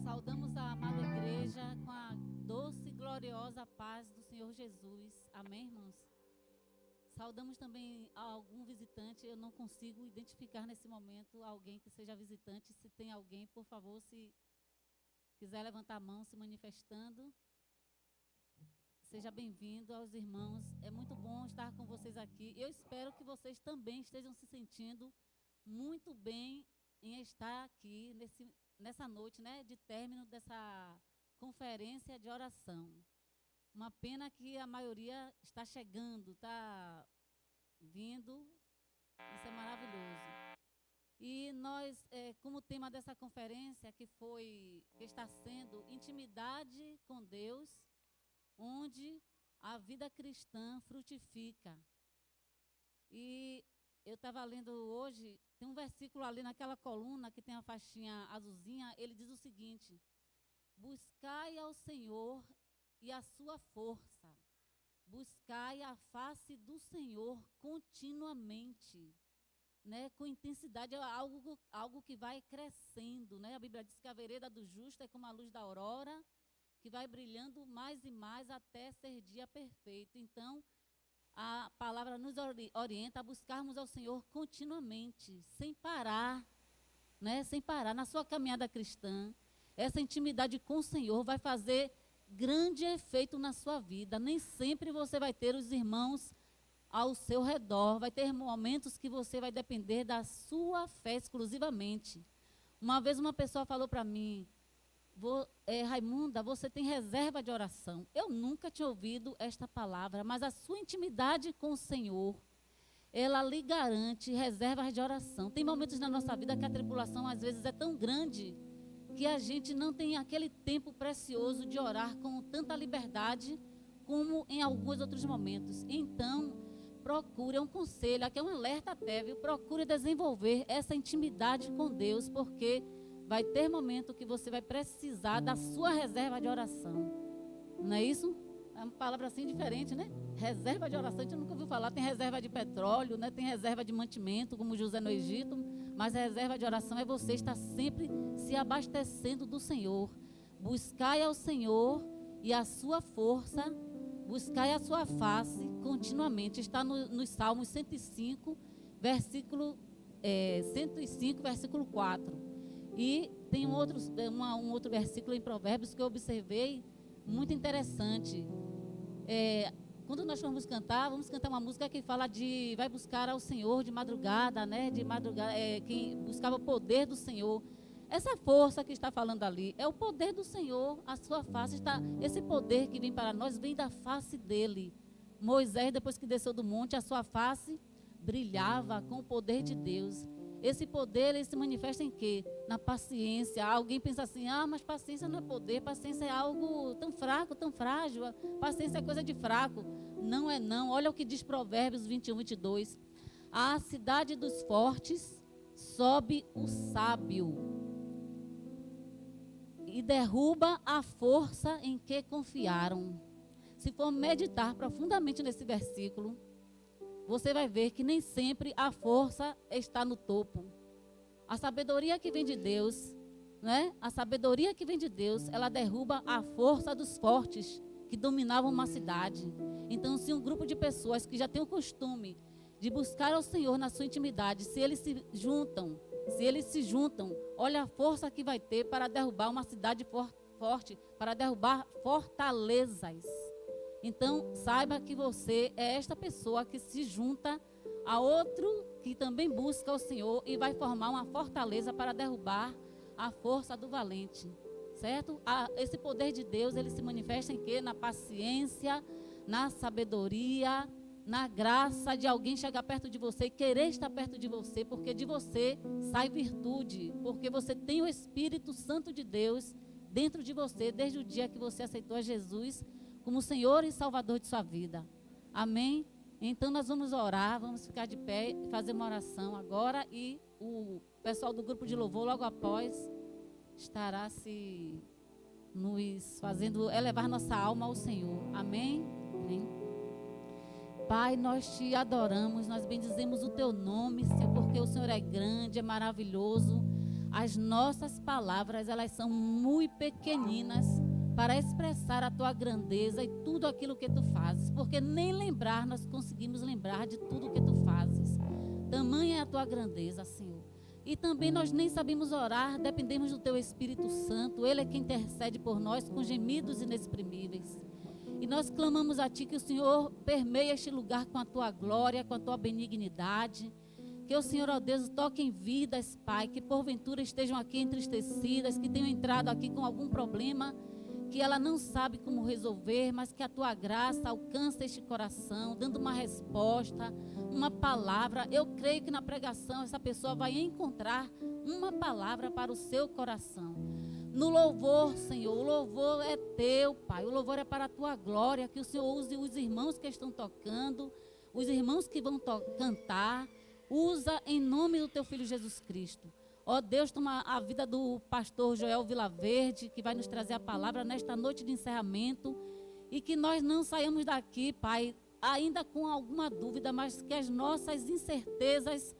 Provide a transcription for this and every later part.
Saudamos a amada igreja com a doce e gloriosa paz do Senhor Jesus. Amém, irmãos? Saudamos também a algum visitante. Eu não consigo identificar nesse momento alguém que seja visitante. Se tem alguém, por favor, se quiser levantar a mão, se manifestando. Seja bem-vindo aos irmãos. É muito bom estar com vocês aqui. Eu espero que vocês também estejam se sentindo muito bem em estar aqui nessa noite, né, de término dessa conferência de oração. Uma pena que a maioria está chegando, está vindo. Isso é maravilhoso. E nós, como tema dessa conferência, que está sendo Intimidade com Deus, onde a vida cristã frutifica. E eu estava lendo hoje, tem um versículo ali naquela coluna que tem a faixinha azulzinha, ele diz o seguinte: buscai ao Senhor e a sua força, buscai a face do Senhor continuamente, né? Com intensidade, é algo que vai crescendo, né? A Bíblia diz que a vereda do justo é como a luz da aurora, que vai brilhando mais e mais até ser dia perfeito. Então, a palavra nos orienta a buscarmos ao Senhor continuamente, sem parar, né? Sem parar. Na sua caminhada cristã, essa intimidade com o Senhor vai fazer grande efeito na sua vida. Nem sempre você vai ter os irmãos ao seu redor. Vai ter momentos que você vai depender da sua fé exclusivamente. Uma vez uma pessoa falou para mim: Raimunda, você tem reserva de oração. Eu nunca tinha ouvido esta palavra, mas a sua intimidade com o Senhor, ela lhe garante reservas de oração. Tem momentos na nossa vida que a tribulação às vezes é tão grande que a gente não tem aquele tempo precioso de orar com tanta liberdade como em alguns outros momentos. Então, procure, é um conselho, aqui é um alerta até, viu? Procure desenvolver essa intimidade com Deus, porque vai ter momento que você vai precisar da sua reserva de oração. Não é isso? É uma palavra assim diferente, né? Reserva de oração, a gente nunca ouviu falar. Tem reserva de petróleo, né? Tem reserva de mantimento, como José no Egito. Mas a reserva de oração é você estar sempre se abastecendo do Senhor. Buscai ao Senhor e a sua força, buscai a sua face continuamente. Está nos Salmos 105, versículo 4. E tem um outro versículo em Provérbios que eu observei muito interessante. Quando nós vamos cantar uma música que fala de vai buscar ao Senhor de madrugada, né? De madrugada, quem buscava o poder do Senhor. Essa força que está falando ali é o poder do Senhor. A sua face está, esse poder que vem para nós vem da face dele. Moisés, depois que desceu do monte, a sua face brilhava com o poder de Deus. Esse poder, ele se manifesta em quê? Na paciência. Alguém pensa assim: mas paciência não é poder, paciência é algo tão fraco, tão frágil, paciência é coisa de fraco. Não é não. Olha o que diz Provérbios 21, 22. A cidade dos fortes sobe o sábio e derruba a força em que confiaram. Se for meditar profundamente nesse versículo, você vai ver que nem sempre a força está no topo. A sabedoria que vem de Deus, né? A sabedoria que vem de Deus, ela derruba a força dos fortes que dominavam uma cidade. Então, se um grupo de pessoas que já tem o costume de buscar ao Senhor na sua intimidade, se eles se juntam, olha a força que vai ter para derrubar uma cidade forte, para derrubar fortalezas. Então, saiba que você é esta pessoa que se junta a outro que também busca o Senhor e vai formar uma fortaleza para derrubar a força do valente, certo? Esse poder de Deus, ele se manifesta em quê? Na paciência, na sabedoria, na graça de alguém chegar perto de você e querer estar perto de você, porque de você sai virtude, porque você tem o Espírito Santo de Deus dentro de você desde o dia que você aceitou a Jesus como Senhor e Salvador de sua vida. Amém? Então nós vamos orar, vamos ficar de pé e fazer uma oração agora, e o pessoal do grupo de louvor logo após estará se nos fazendo elevar nossa alma ao Senhor. Amém? Amém. Pai, nós te adoramos, nós bendizemos o teu nome, Senhor, porque o Senhor é grande, é maravilhoso. as nossas palavras, elas são muito pequeninas para expressar a tua grandeza e tudo aquilo que tu fazes, porque nem lembrar nós conseguimos lembrar de tudo que tu fazes. Tamanha é a tua grandeza, Senhor. E também nós nem sabemos orar, dependemos do teu Espírito Santo. Ele é quem intercede por nós com gemidos inexprimíveis. E nós clamamos a Ti que o Senhor permeie este lugar com a Tua glória, com a Tua benignidade. Que o Senhor, ó Deus, toque em vidas, Pai, que porventura estejam aqui entristecidas, que tenham entrado aqui com algum problema, que ela não sabe como resolver, mas que a Tua graça alcance este coração, dando uma resposta, uma palavra. Eu creio que na pregação essa pessoa vai encontrar uma palavra para o seu coração. No louvor, Senhor, o louvor é Teu, Pai, o louvor é para a Tua glória, que o Senhor use os irmãos que estão tocando, os irmãos que vão cantar, usa em nome do Teu Filho Jesus Cristo. Ó Deus, toma a vida do pastor Joel Vilaverde, que vai nos trazer a palavra nesta noite de encerramento, e que nós não saiamos daqui, Pai, ainda com alguma dúvida, mas que as nossas incertezas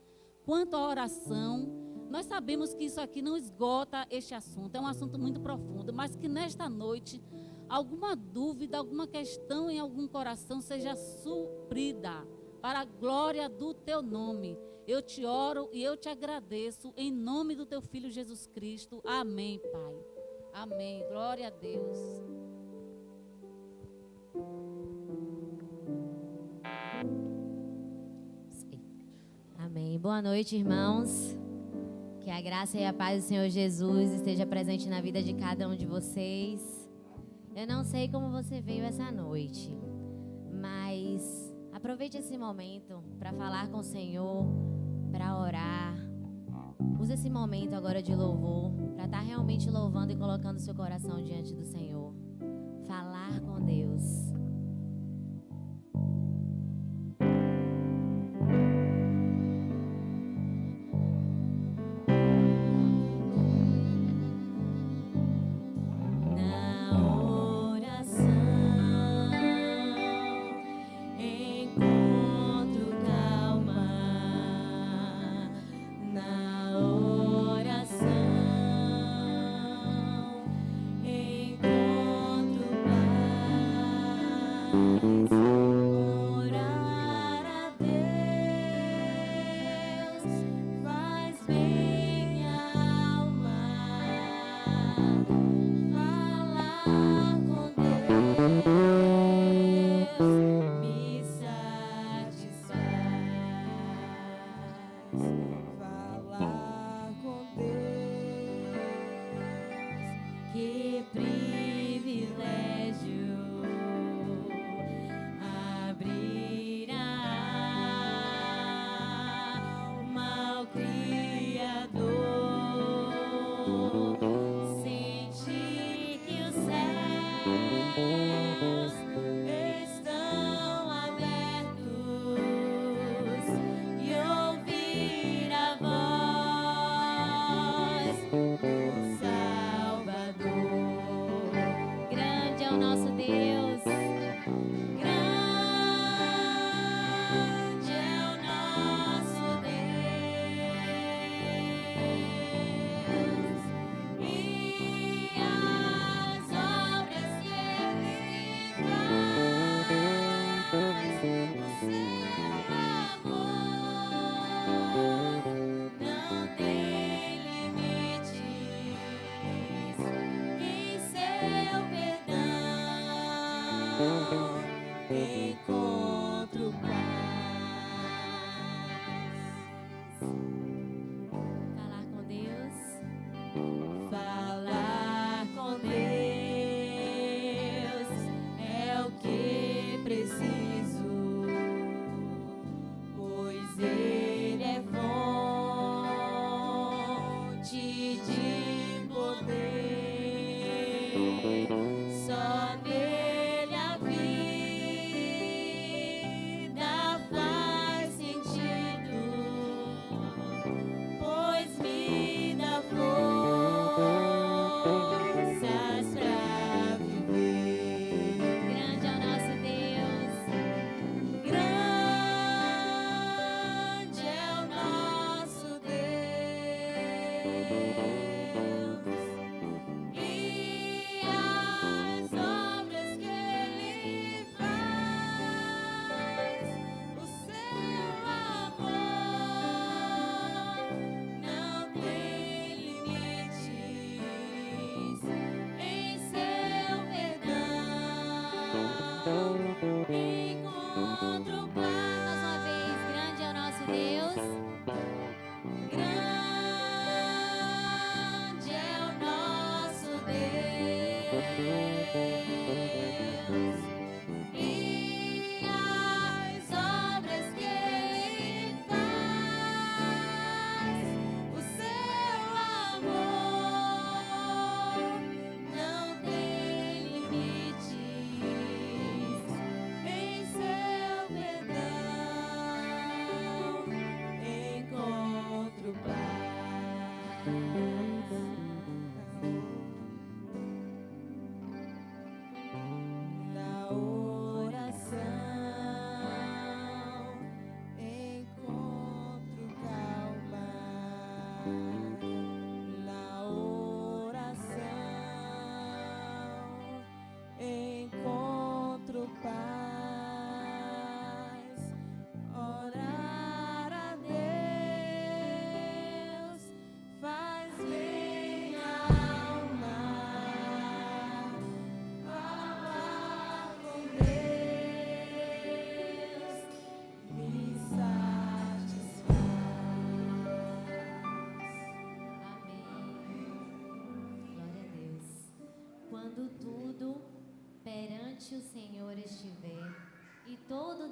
quanto à oração, nós sabemos que isso aqui não esgota este assunto, é um assunto muito profundo, mas que nesta noite alguma dúvida, alguma questão em algum coração seja suprida para a glória do Teu nome. Eu te oro e eu te agradeço em nome do Teu Filho Jesus Cristo. Amém, Pai. Amém. Glória a Deus. Amém. Boa noite, irmãos. Que a graça e a paz do Senhor Jesus esteja presente na vida de cada um de vocês. Eu não sei como você veio essa noite, mas aproveite esse momento para falar com o Senhor, para orar. Use esse momento agora de louvor para estar realmente louvando e colocando seu coração diante do Senhor. Falar com Deus.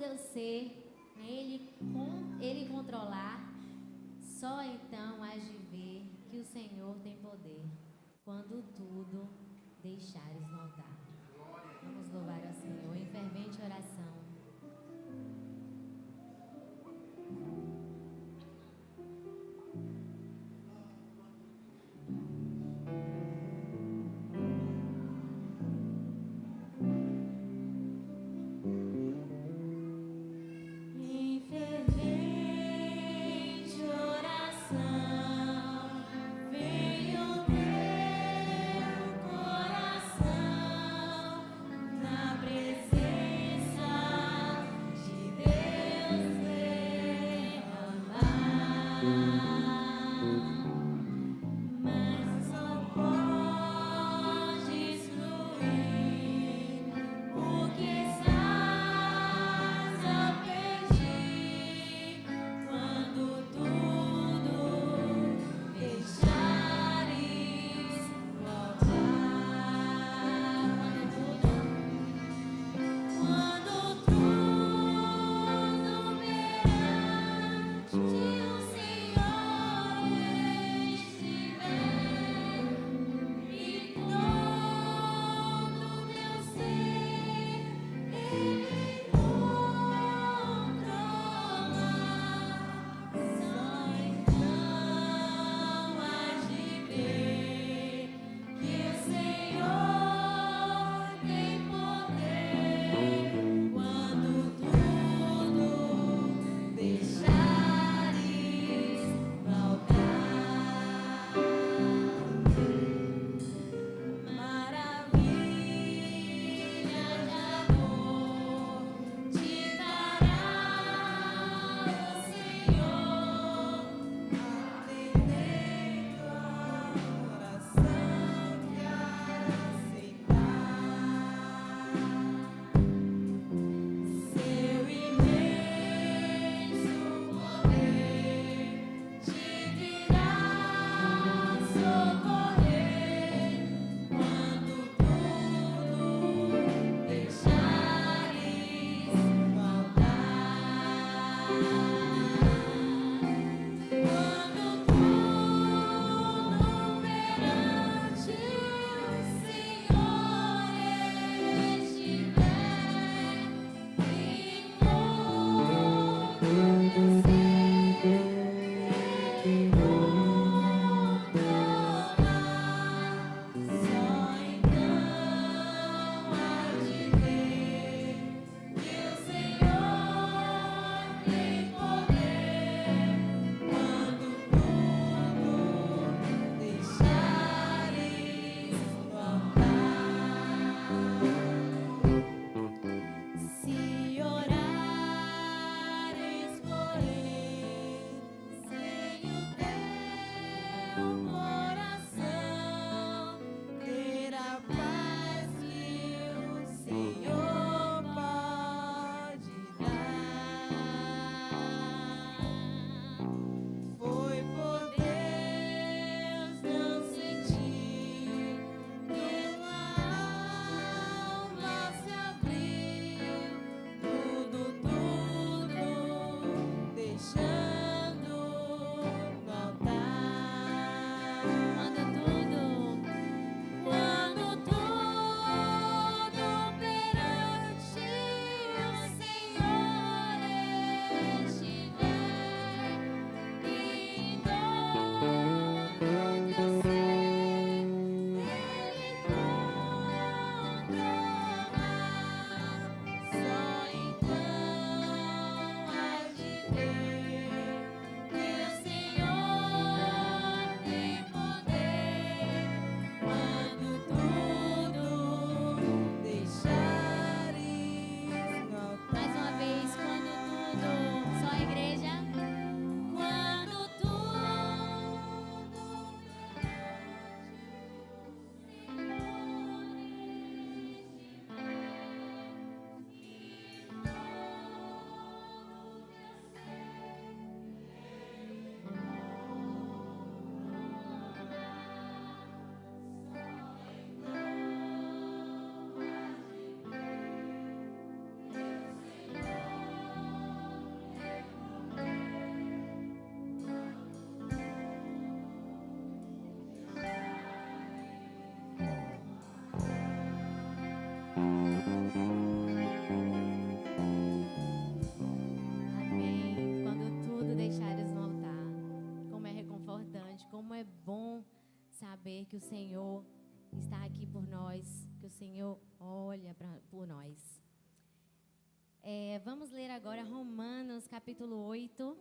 eu ser, Ele controlar, só então hás de ver que o Senhor tem poder, quando tudo deixares notar. Vamos louvar ao Senhor em fervente oração. Coração é bom saber que o Senhor está aqui por nós, que o Senhor olha por nós. Vamos ler agora Romanos capítulo 8,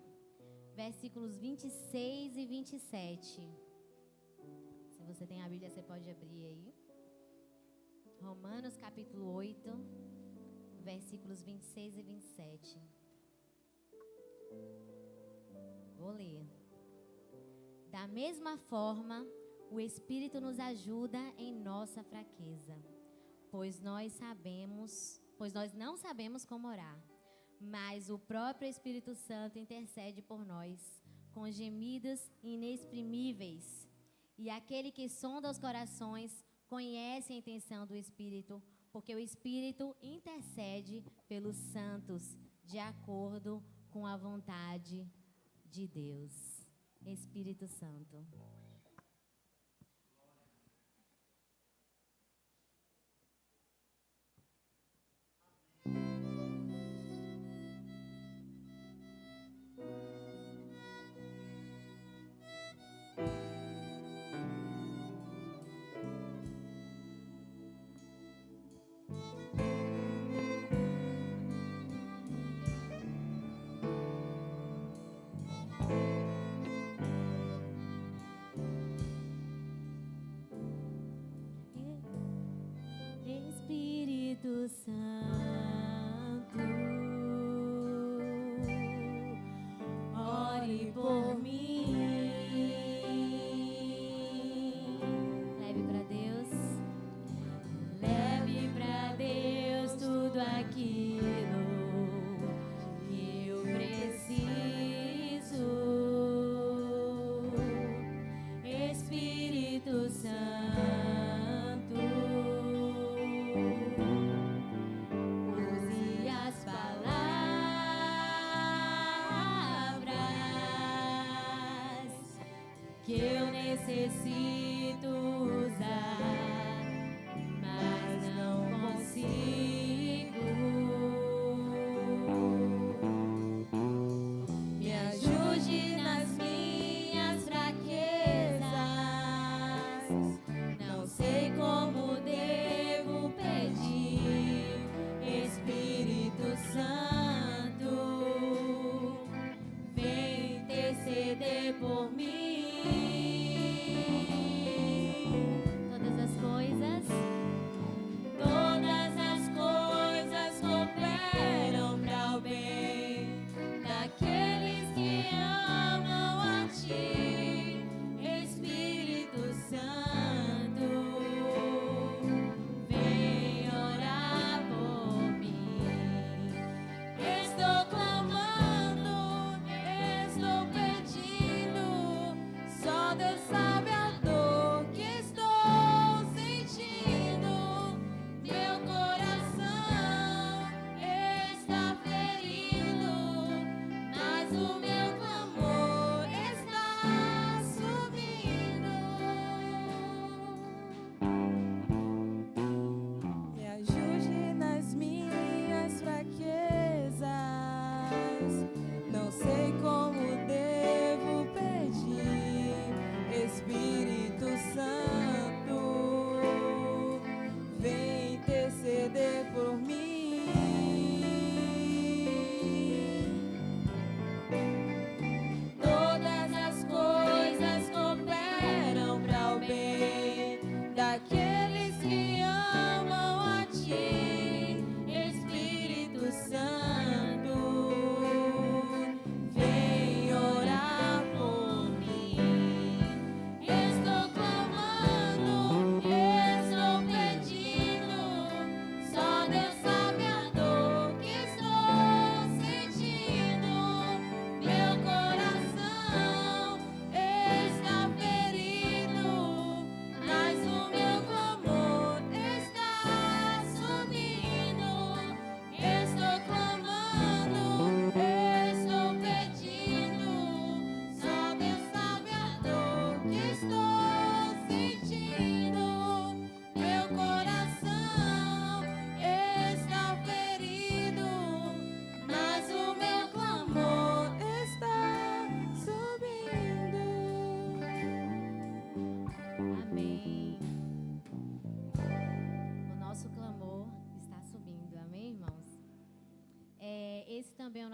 versículos 26 e 27. Se você tem a Bíblia, você pode abrir aí. Romanos capítulo 8, versículos 26 e 27. Vou ler. Da mesma forma, o Espírito nos ajuda em nossa fraqueza, pois nós não sabemos como orar, mas o próprio Espírito Santo intercede por nós com gemidos inexprimíveis. E aquele que sonda os corações conhece a intenção do Espírito, porque o Espírito intercede pelos santos de acordo com a vontade de Deus. Espírito Santo. Espírito Santo, ore por mim. Leve para Deus tudo aquilo que eu preciso. Espírito Santo, que eu necessito usar, mas não consigo. Me ajude nas minhas fraquezas, não sei como devo pedir. Espírito Santo, vem interceder por mim.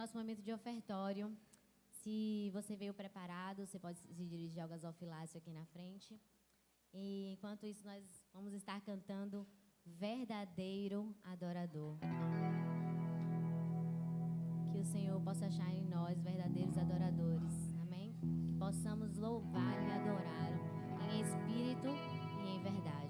nosso momento de ofertório. Se você veio preparado, você pode se dirigir ao gasofilácio aqui na frente. E enquanto isso, nós vamos estar cantando Verdadeiro Adorador. Que o Senhor possa achar em nós verdadeiros adoradores. Amém? Que possamos louvar e adorar em espírito e em verdade.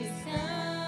Estão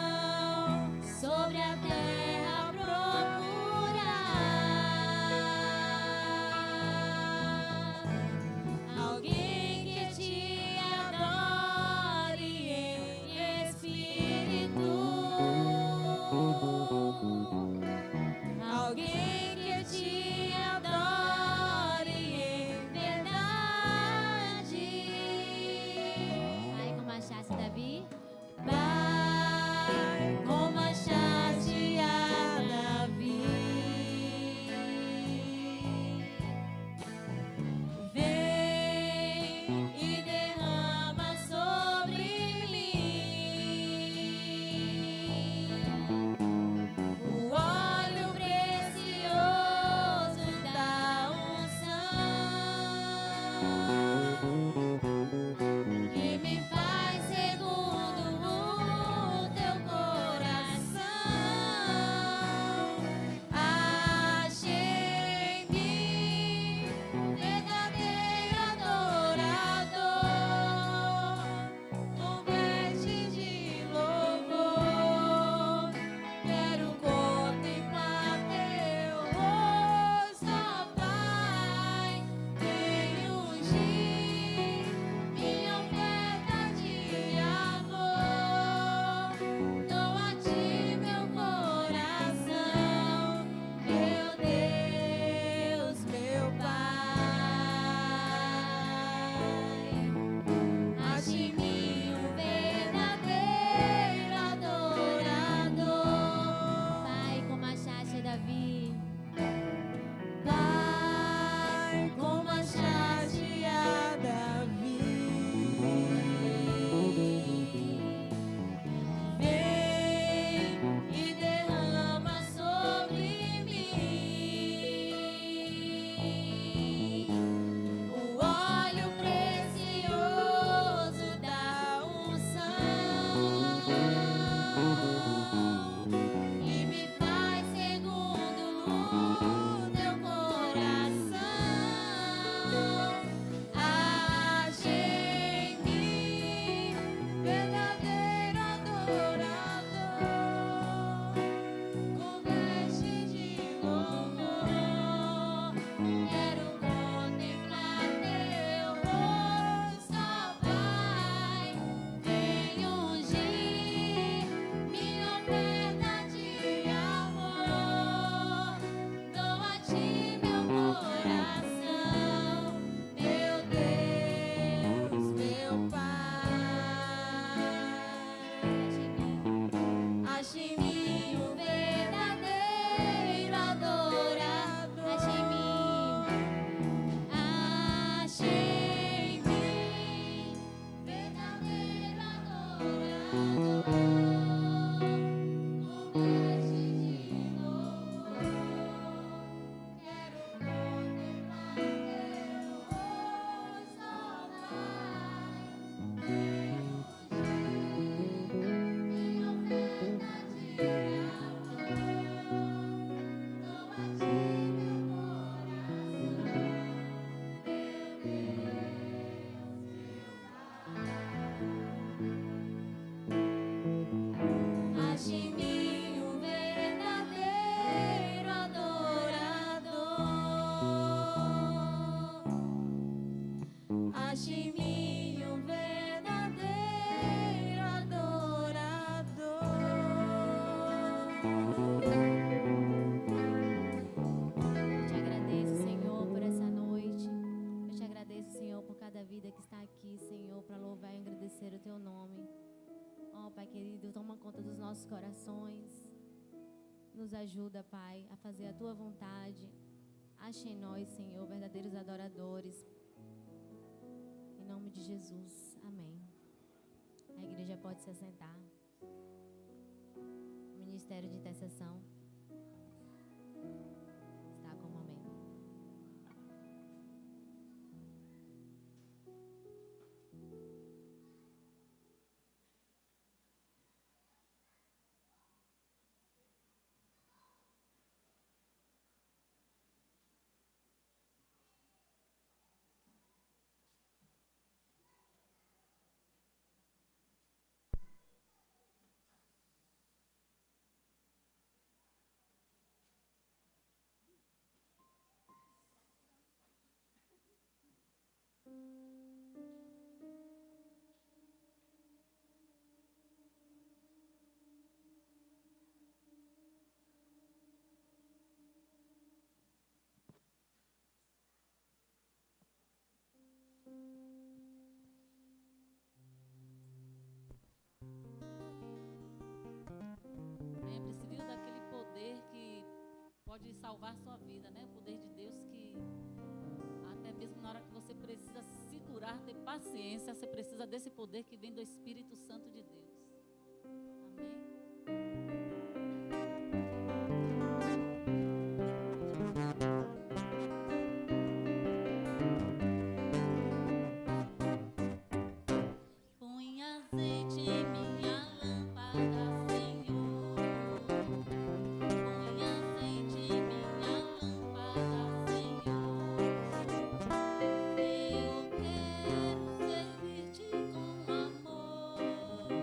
Nos ajuda, Pai, a fazer a Tua vontade. Ache em nós, Senhor, verdadeiros adoradores. Em nome de Jesus. Amém. A igreja pode se assentar. Ministério de Intercessão está com o momento. Lembre-se, viu, daquele poder que pode salvar sua vida, né? O poder de Deus que até mesmo na hora que você precisa segurar, ter paciência, você precisa desse poder que vem do Espírito Santo de Deus. Amém? Põe azeite em minha lâmpada, Senhor. Põe azeite em minha lâmpada, Senhor. Eu quero servir-te com amor.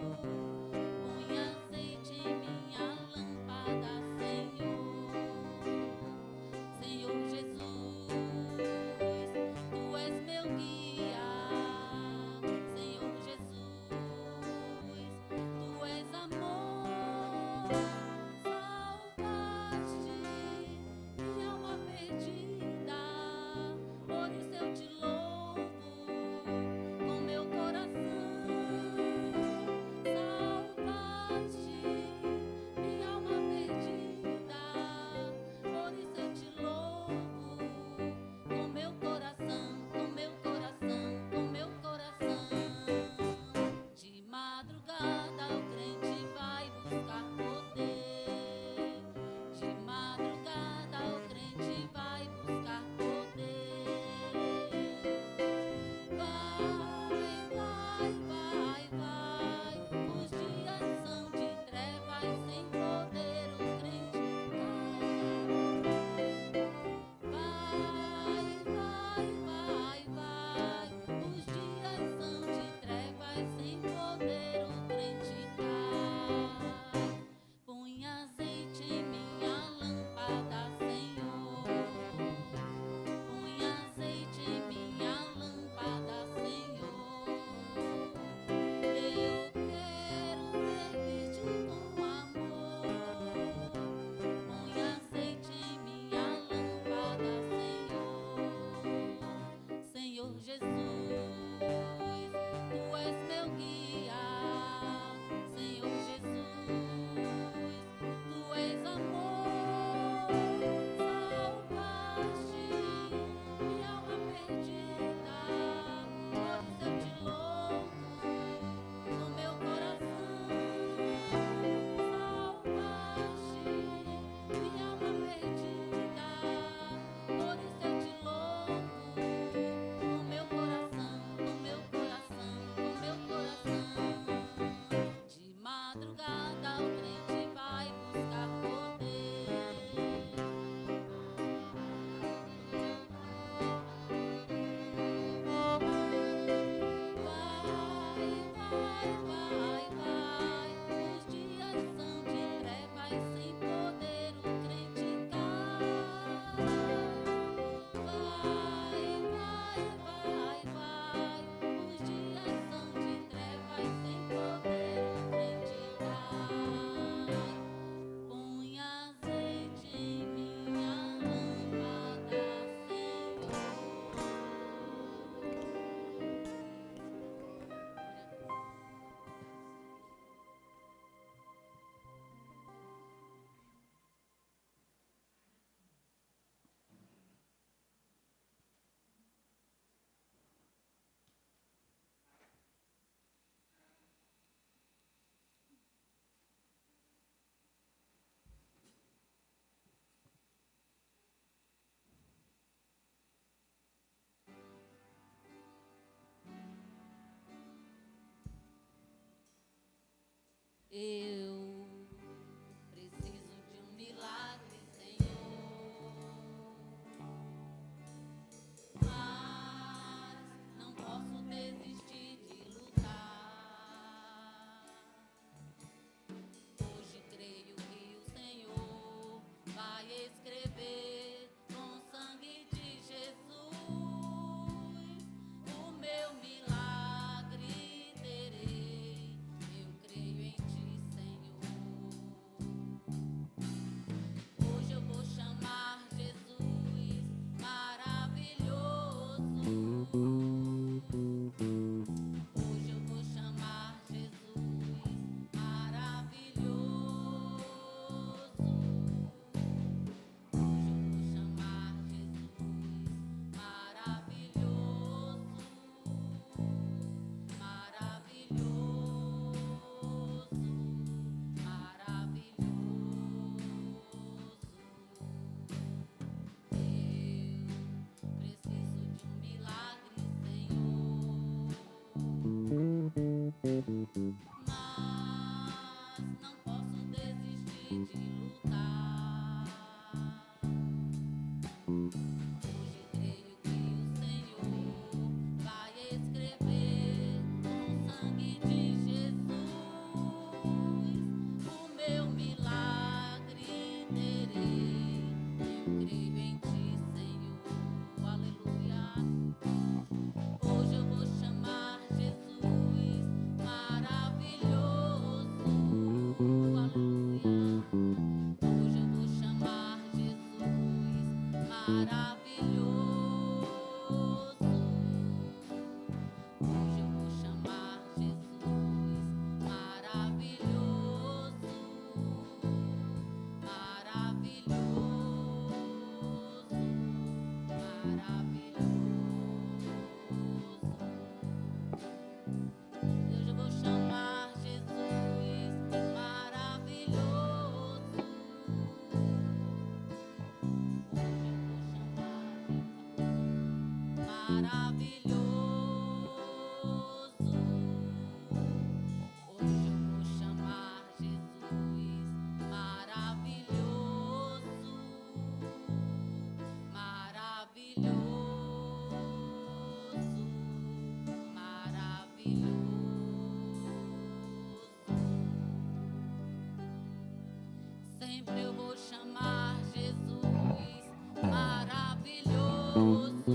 Sempre eu vou chamar Jesus maravilhoso,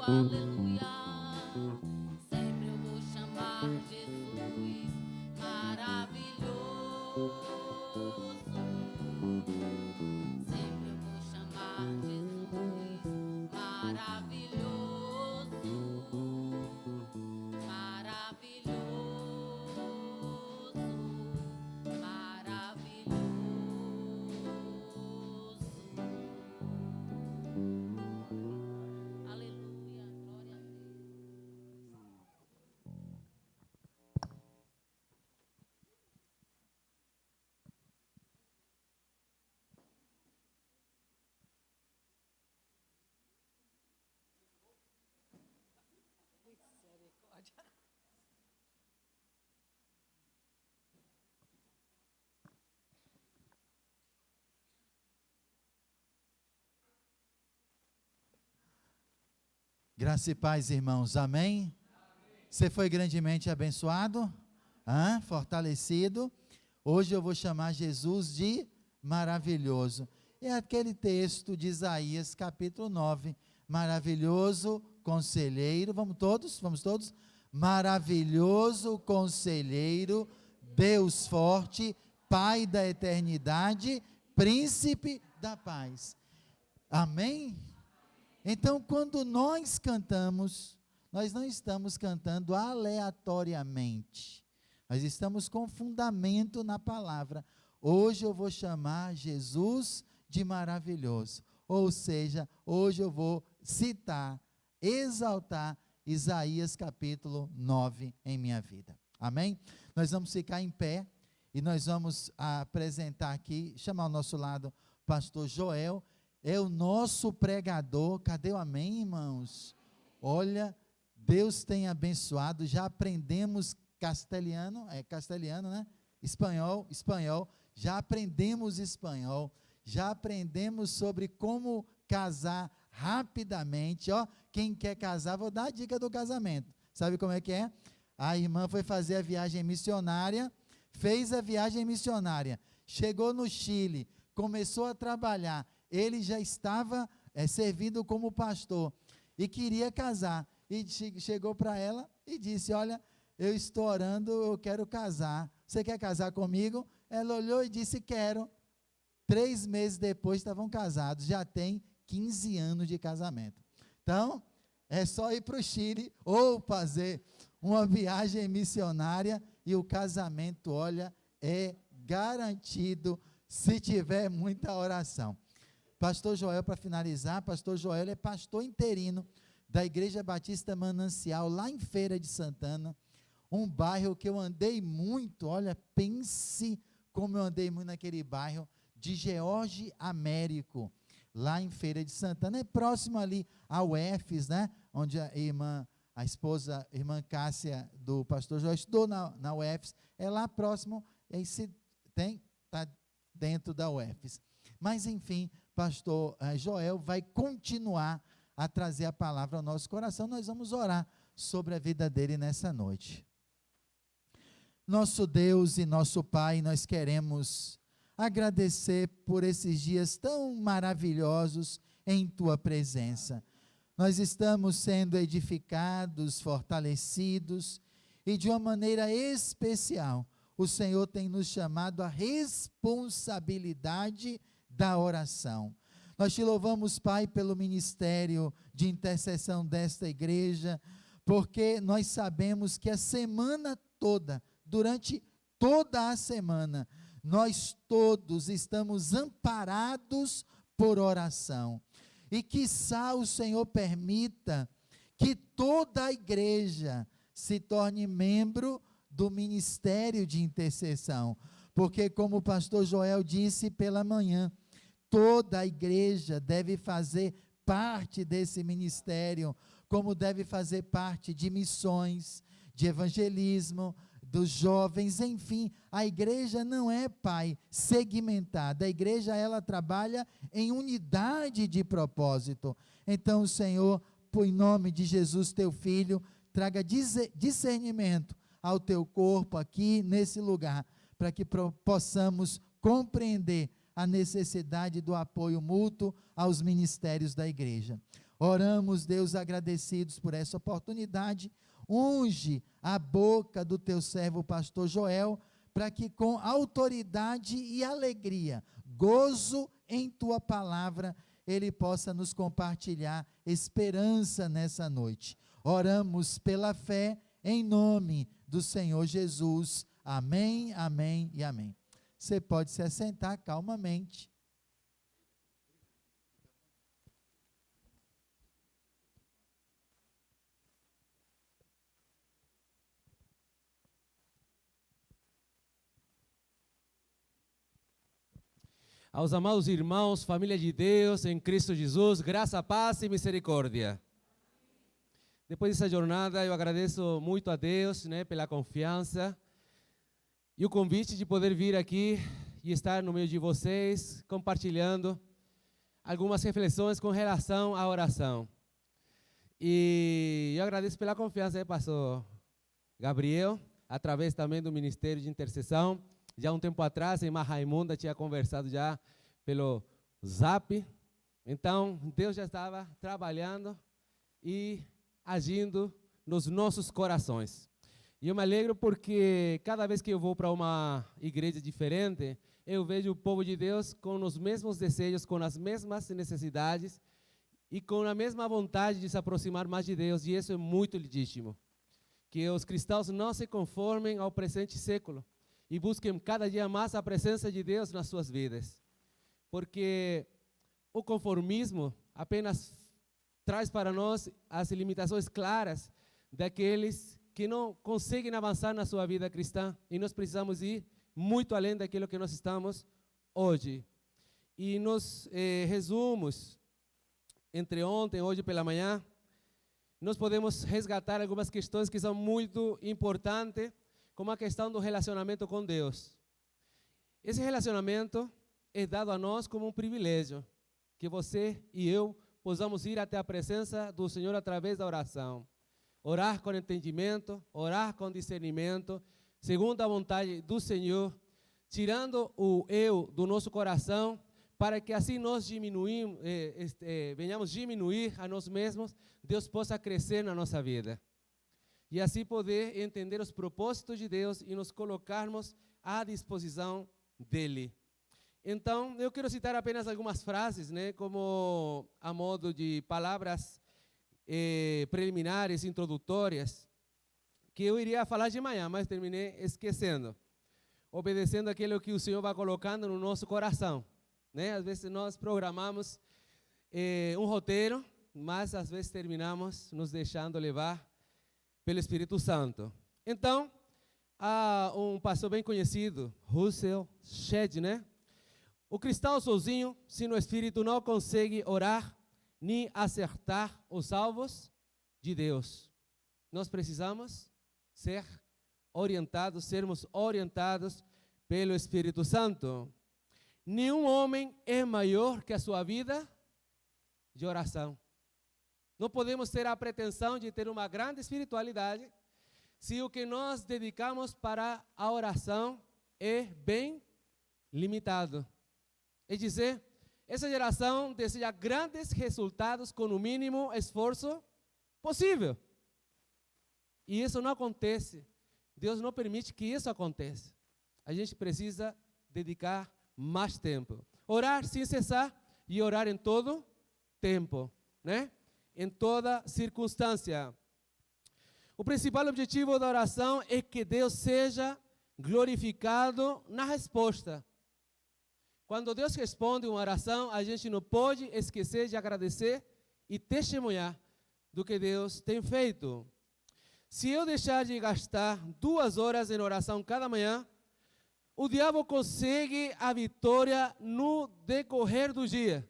aleluia. Sempre eu vou chamar Jesus maravilhoso. Sempre eu vou chamar Jesus maravilhoso, maravilhoso, maravilhoso. Aleluia, glória a Deus. Graça e paz, irmãos. Amém? Você foi grandemente abençoado? Fortalecido? Hoje eu vou chamar Jesus de maravilhoso. É aquele texto de Isaías, capítulo 9. Maravilhoso conselheiro. Vamos todos? Vamos todos? Maravilhoso conselheiro, Deus forte, Pai da eternidade, Príncipe da paz. Amém? Então, quando nós cantamos, nós não estamos cantando aleatoriamente. Nós estamos com fundamento na palavra. Hoje eu vou chamar Jesus de maravilhoso. Ou seja, hoje eu vou citar, exaltar Isaías capítulo 9 em minha vida. Amém? Nós vamos ficar em pé e nós vamos apresentar aqui, chamar ao nosso lado o pastor Joel. É o nosso pregador. Cadê o amém, irmãos? Olha, Deus tem abençoado. Já aprendemos castelhano, castelhano, né? Espanhol. Já aprendemos espanhol. Já aprendemos sobre como casar rapidamente. Ó, quem quer casar, vou dar a dica do casamento. Sabe como é que é? A irmã foi fazer a viagem missionária, fez a viagem missionária, chegou no Chile, começou a trabalhar. Ele já estava servindo como pastor e queria casar. E chegou para ela e disse: olha, eu estou orando, eu quero casar. Você quer casar comigo? Ela olhou e disse: quero. 3 meses depois estavam casados. Já tem 15 anos de casamento. Então, é só ir para o Chile ou fazer uma viagem missionária e o casamento, olha, é garantido se tiver muita oração. Pastor Joel, para finalizar, pastor Joel é pastor interino da Igreja Batista Manancial, lá em Feira de Santana, um bairro que eu andei muito, olha, pense como eu andei muito naquele bairro, de George Américo, lá em Feira de Santana, é próximo ali ao UFES, né, onde a esposa, a irmã Cássia do pastor Joel estudou na UFES, é lá próximo, está dentro da UFES. Mas enfim, pastor Joel vai continuar a trazer a palavra ao nosso coração. Nós vamos orar sobre a vida dele nessa noite. Nosso Deus e nosso Pai, nós queremos agradecer por esses dias tão maravilhosos em tua presença. Nós estamos sendo edificados, fortalecidos, e de uma maneira especial, o Senhor tem nos chamado à responsabilidade da oração. Nós te louvamos, Pai, pelo ministério de intercessão desta igreja, porque nós sabemos que a semana toda, durante toda a semana, nós todos estamos amparados por oração. E quiçá o Senhor permita que toda a igreja se torne membro do ministério de intercessão, porque como o pastor Joel disse pela manhã, toda a igreja deve fazer parte desse ministério, como deve fazer parte de missões, de evangelismo, dos jovens, enfim, a igreja não é, Pai, segmentada, a igreja ela trabalha em unidade de propósito. Então, Senhor, em nome de Jesus, teu Filho, traga discernimento ao teu corpo aqui nesse lugar, para que possamos compreender a necessidade do apoio mútuo aos ministérios da igreja. Oramos, Deus, agradecidos por essa oportunidade. Unge a boca do teu servo, pastor Joel, para que com autoridade e alegria, gozo em tua palavra, ele possa nos compartilhar esperança nessa noite. Oramos pela fé, em nome do Senhor Jesus. Amém, amém e amém. Você pode se assentar calmamente. Aos amados irmãos, família de Deus, em Cristo Jesus, graça, paz e misericórdia. Depois dessa jornada, eu agradeço muito a Deus, pela confiança e o convite de poder vir aqui e estar no meio de vocês, compartilhando algumas reflexões com relação à oração. E eu agradeço pela confiança, pastor Gabriel, através também do Ministério de Intercessão. Já um tempo atrás, a irmã Raimunda tinha conversado já pelo Zap. Então, Deus já estava trabalhando e agindo nos nossos corações. E eu me alegro porque cada vez que eu vou para uma igreja diferente, eu vejo o povo de Deus com os mesmos desejos, com as mesmas necessidades e com a mesma vontade de se aproximar mais de Deus. E isso é muito legítimo. Que os cristãos não se conformem ao presente século e busquem cada dia mais a presença de Deus nas suas vidas. Porque o conformismo apenas traz para nós as limitações claras daqueles que não conseguem avançar na sua vida cristã. E nós precisamos ir muito além daquilo que nós estamos hoje. E nos resumos, entre ontem e hoje pela manhã, nós podemos resgatar algumas questões que são muito importantes, como a questão do relacionamento com Deus. Esse relacionamento é dado a nós como um privilégio, que você e eu possamos ir até a presença do Senhor através da oração. Orar com entendimento, orar com discernimento, segundo a vontade do Senhor, tirando o eu do nosso coração, para que assim nós venhamos diminuir a nós mesmos, Deus possa crescer na nossa vida. E assim poder entender os propósitos de Deus e nos colocarmos à disposição dEle. Então, eu quero citar apenas algumas frases, como a modo de palavras preliminares, introdutórias, que eu iria falar de manhã, mas terminei esquecendo, obedecendo aquilo que o Senhor vai colocando no nosso coração. Às vezes nós programamos um roteiro, mas às vezes terminamos nos deixando levar pelo Espírito Santo. Então, há um pastor bem conhecido, Russell Shedd, O cristão sozinho, se no Espírito, não consegue orar nem acertar os alvos de Deus. Nós precisamos sermos orientados pelo Espírito Santo. Nenhum homem é maior que a sua vida de oração. Não podemos ter a pretensão de ter uma grande espiritualidade se o que nós dedicamos para a oração é bem limitado. É dizer, essa geração deseja grandes resultados com o mínimo esforço possível. E isso não acontece. Deus não permite que isso aconteça. A gente precisa dedicar mais tempo. Orar sem cessar e orar em todo tempo, em toda circunstância. O principal objetivo da oração é que Deus seja glorificado na resposta. Quando Deus responde uma oração, a gente não pode esquecer de agradecer e testemunhar do que Deus tem feito. Se eu deixar de gastar 2 horas em oração cada manhã, o diabo consegue a vitória no decorrer do dia.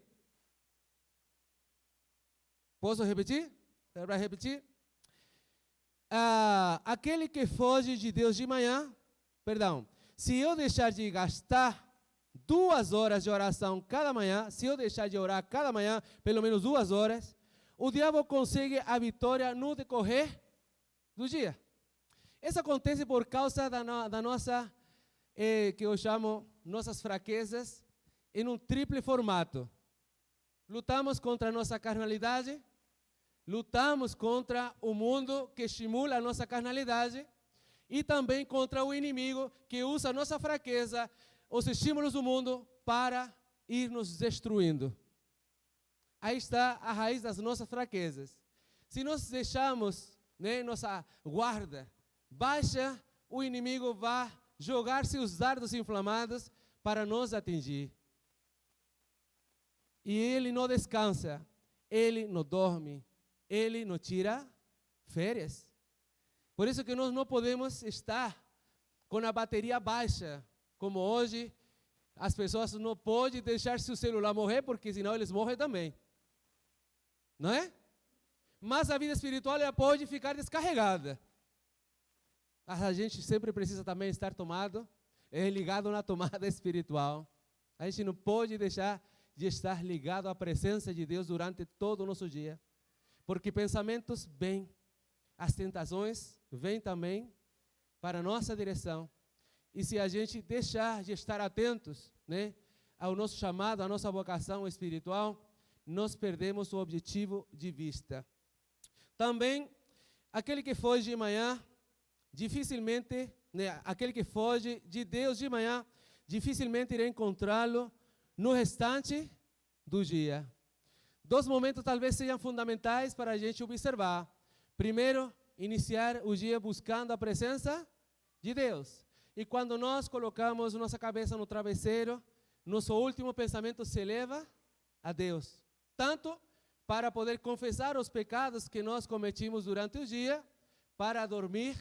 Posso repetir? Para repetir? Aquele que foge de Deus de manhã, se eu deixar de gastar 2 horas de oração cada manhã, se eu deixar de orar cada manhã, pelo menos 2 horas, o diabo consegue a vitória no decorrer do dia. Isso acontece por causa da nossa, que eu chamo, nossas fraquezas, em um triplo formato. Lutamos contra a nossa carnalidade, lutamos contra o mundo que estimula a nossa carnalidade e também contra o inimigo que usa a nossa fraqueza, os estímulos do mundo para ir nos destruindo. Aí está a raiz das nossas fraquezas. Se nós deixamos, nossa guarda baixa, o inimigo vai jogar seus dardos inflamados para nos atingir. E ele não descansa, ele não dorme, ele não tira férias. Por isso que nós não podemos estar com a bateria baixa, como hoje as pessoas não podem deixar seu celular morrer, porque senão eles morrem também. Não é? Mas a vida espiritual ela pode ficar descarregada. A gente sempre precisa também estar ligado na tomada espiritual. A gente não pode deixar de estar ligado à presença de Deus durante todo o nosso dia. Porque pensamentos vêm, as tentações vêm também para a nossa direção. E se a gente deixar de estar atentos, ao nosso chamado, à nossa vocação espiritual, nós perdemos o objetivo de vista. Também, aquele que foge de manhã, dificilmente, aquele que foge de Deus de manhã, dificilmente irá encontrá-lo no restante do dia. 2 momentos talvez sejam fundamentais para a gente observar. Primeiro, iniciar o dia buscando a presença de Deus. E quando nós colocamos nossa cabeça no travesseiro, nosso último pensamento se eleva a Deus. Tanto para poder confessar os pecados que nós cometimos durante o dia, para dormir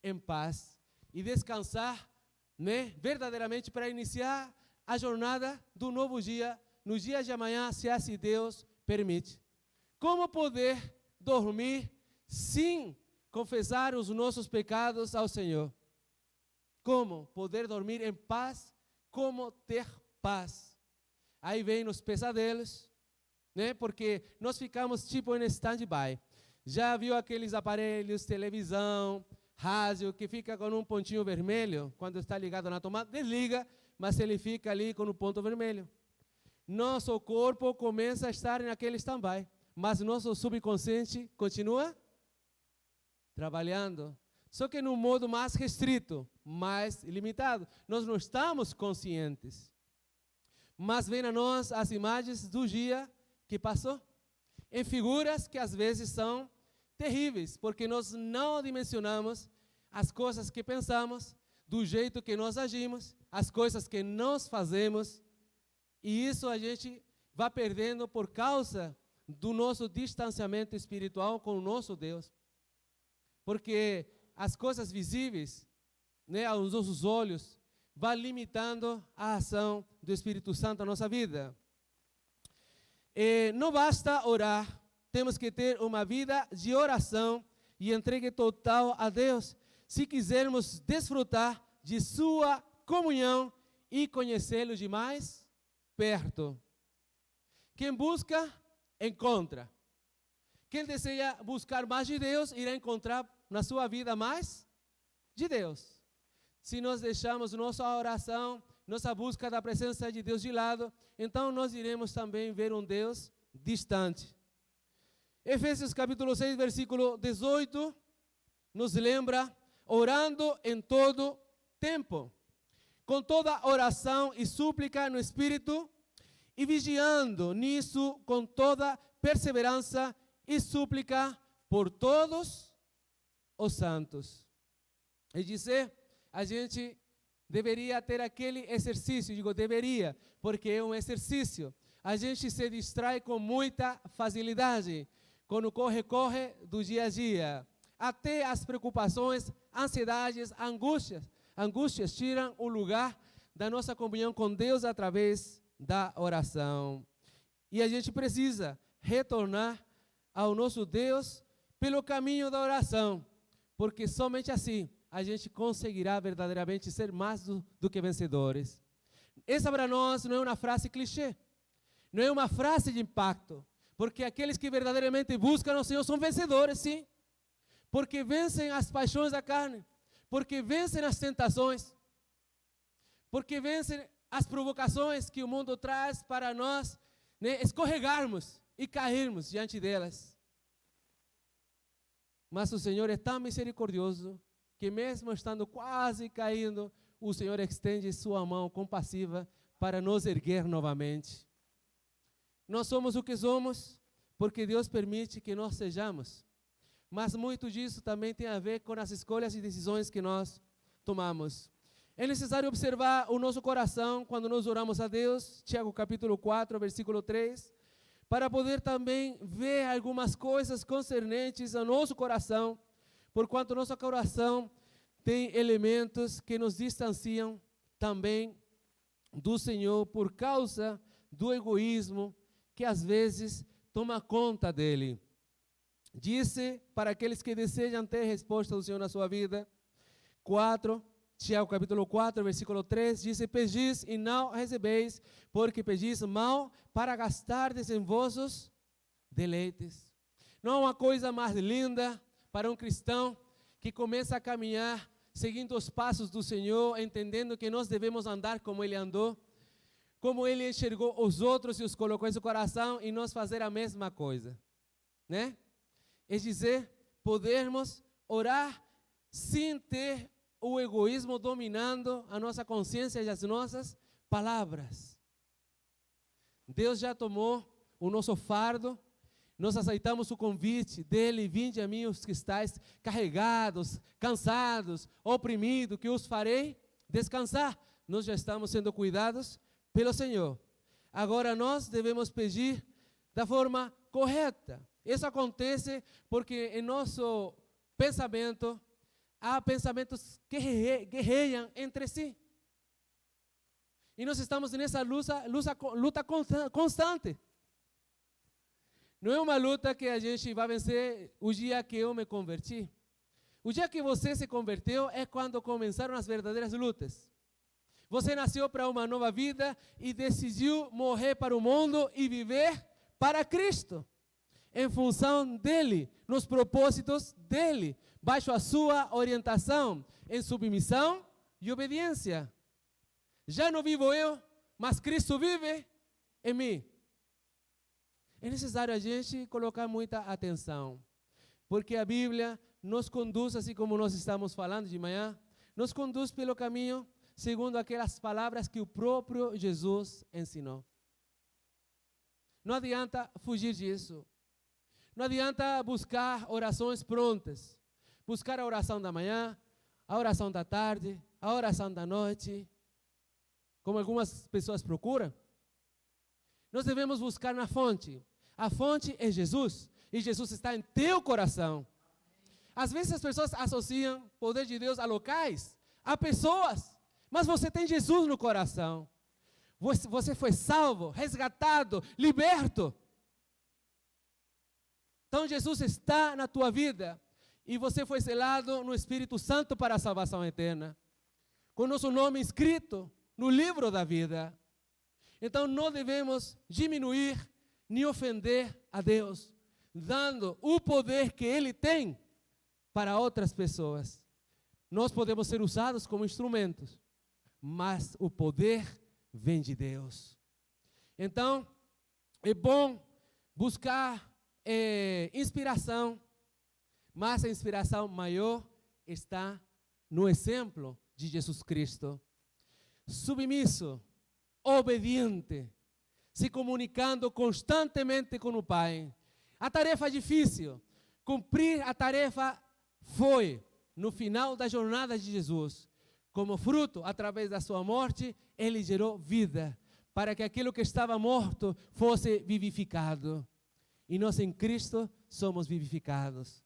em paz e descansar, verdadeiramente para iniciar a jornada do novo dia, no dia de amanhã, se assim Deus permite. Como poder dormir sem confessar os nossos pecados ao Senhor? Como poder dormir em paz? Como ter paz? Aí vem os pesadelos, porque nós ficamos tipo em stand-by. Já viu aqueles aparelhos, televisão, rádio, que fica com um pontinho vermelho, quando está ligado na tomada, desliga, mas ele fica ali com um ponto vermelho. Nosso corpo começa a estar naquele stand-by, mas nosso subconsciente continua trabalhando, só que num modo mais restrito, mais limitado. Nós não estamos conscientes, mas vem a nós as imagens do dia que passou, em figuras que às vezes são terríveis, porque nós não dimensionamos as coisas que pensamos, do jeito que nós agimos, as coisas que nós fazemos, e isso a gente vai perdendo por causa do nosso distanciamento espiritual com o nosso Deus. Porque as coisas visíveis, aos nossos olhos, vai limitando a ação do Espírito Santo na nossa vida. Não basta orar, temos que ter uma vida de oração e entrega total a Deus, se quisermos desfrutar de sua comunhão e conhecê-lo de mais perto. Quem busca, encontra. Quem deseja buscar mais de Deus, irá encontrar na sua vida mais de Deus. Se nós deixamos nossa oração, nossa busca da presença de Deus de lado, então nós iremos também ver um Deus distante. Efésios capítulo 6, versículo 18, nos lembra, orando em todo tempo, com toda oração e súplica no Espírito, e vigiando nisso com toda perseverança e súplica por todos os santos. E dizer, a gente deveria ter aquele exercício, digo deveria, porque é um exercício. A gente se distrai com muita facilidade, quando corre do dia a dia. Até as preocupações, ansiedades, angústias tiram o lugar da nossa comunhão com Deus através da oração. E a gente precisa retornar ao nosso Deus pelo caminho da oração, porque somente assim a gente conseguirá verdadeiramente ser mais do que vencedores. Essa para nós não é uma frase clichê, não é uma frase de impacto, porque aqueles que verdadeiramente buscam o Senhor são vencedores, sim, porque vencem as paixões da carne, porque vencem as tentações, porque vencem as provocações que o mundo traz para nós, né, escorregarmos e cairmos diante delas. Mas o Senhor é tão misericordioso que mesmo estando quase caindo, o Senhor estende sua mão compassiva para nos erguer novamente. Nós somos o que somos porque Deus permite que nós sejamos. Mas muito disso também tem a ver com as escolhas e decisões que nós tomamos. É necessário observar o nosso coração quando nós oramos a Deus, Tiago capítulo 4, versículo 3, para poder também ver algumas coisas concernentes ao nosso coração, porquanto nosso coração tem elementos que nos distanciam também do Senhor por causa do egoísmo que às vezes toma conta dele. Disse para aqueles que desejam ter resposta do Senhor na sua vida, Tiago capítulo 4, versículo 3, diz: pedis e não recebeis, porque pedis mal para gastardes em vossos deleites. Não há uma coisa mais linda para um cristão que começa a caminhar seguindo os passos do Senhor, entendendo que nós devemos andar como Ele andou, como Ele enxergou os outros e os colocou em seu coração, e nós fazer a mesma coisa, né? É dizer, podermos orar sem ter o egoísmo dominando a nossa consciência e as nossas palavras. Deus já tomou o nosso fardo, nós aceitamos o convite dele: vinde a mim os que estáis carregados, cansados, oprimidos, que os farei descansar. Nós já estamos sendo cuidados pelo Senhor. Agora nós devemos pedir da forma correta. Isso acontece porque em nosso pensamento há pensamentos que guerreiam entre si. E nós estamos nessa luta constante. Não é uma luta que a gente vai vencer o dia que eu me converti. O dia que você se converteu é quando começaram as verdadeiras lutas. Você nasceu para uma nova vida e decidiu morrer para o mundo e viver para Cristo, em função dele, nos propósitos dele, baixo a sua orientação, em submissão e obediência. Já não vivo eu, mas Cristo vive em mim. É necessário a gente colocar muita atenção, porque a Bíblia nos conduz, assim como nós estamos falando de manhã, nos conduz pelo caminho segundo aquelas palavras que o próprio Jesus ensinou. Não adianta fugir disso. Não adianta buscar orações prontas. Buscar a oração da manhã, a oração da tarde, a oração da noite, como algumas pessoas procuram. Nós devemos buscar na fonte. A fonte é Jesus, e Jesus está em teu coração. Às vezes as pessoas associam o poder de Deus a locais, a pessoas, mas você tem Jesus no coração. Você foi salvo, resgatado, liberto. Então Jesus está na tua vida e você foi selado no Espírito Santo para a salvação eterna, com nosso nome escrito no livro da vida. Então não devemos diminuir nem ofender a Deus, dando o poder que Ele tem para outras pessoas. Nós podemos ser usados como instrumentos, mas o poder vem de Deus. Então, é bom buscar inspiração, mas a inspiração maior está no exemplo de Jesus Cristo. Submisso, obediente, se comunicando constantemente com o Pai. A tarefa difícil, cumprir a tarefa foi, no final da jornada de Jesus, como fruto, através da sua morte, Ele gerou vida, para que aquilo que estava morto fosse vivificado. E nós em Cristo somos vivificados.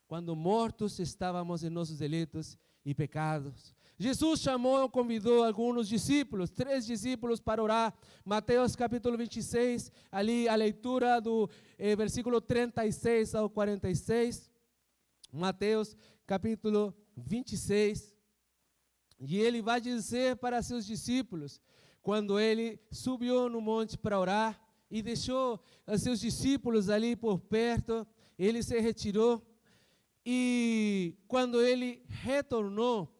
Quando mortos estávamos em nossos delitos e pecados. Jesus chamou, convidou alguns discípulos, 3 discípulos para orar. Mateus capítulo 26, ali a leitura do versículo 36 ao 46. Mateus capítulo 26. E ele vai dizer para seus discípulos, quando ele subiu no monte para orar e deixou os seus discípulos ali por perto, ele se retirou. E quando ele retornou,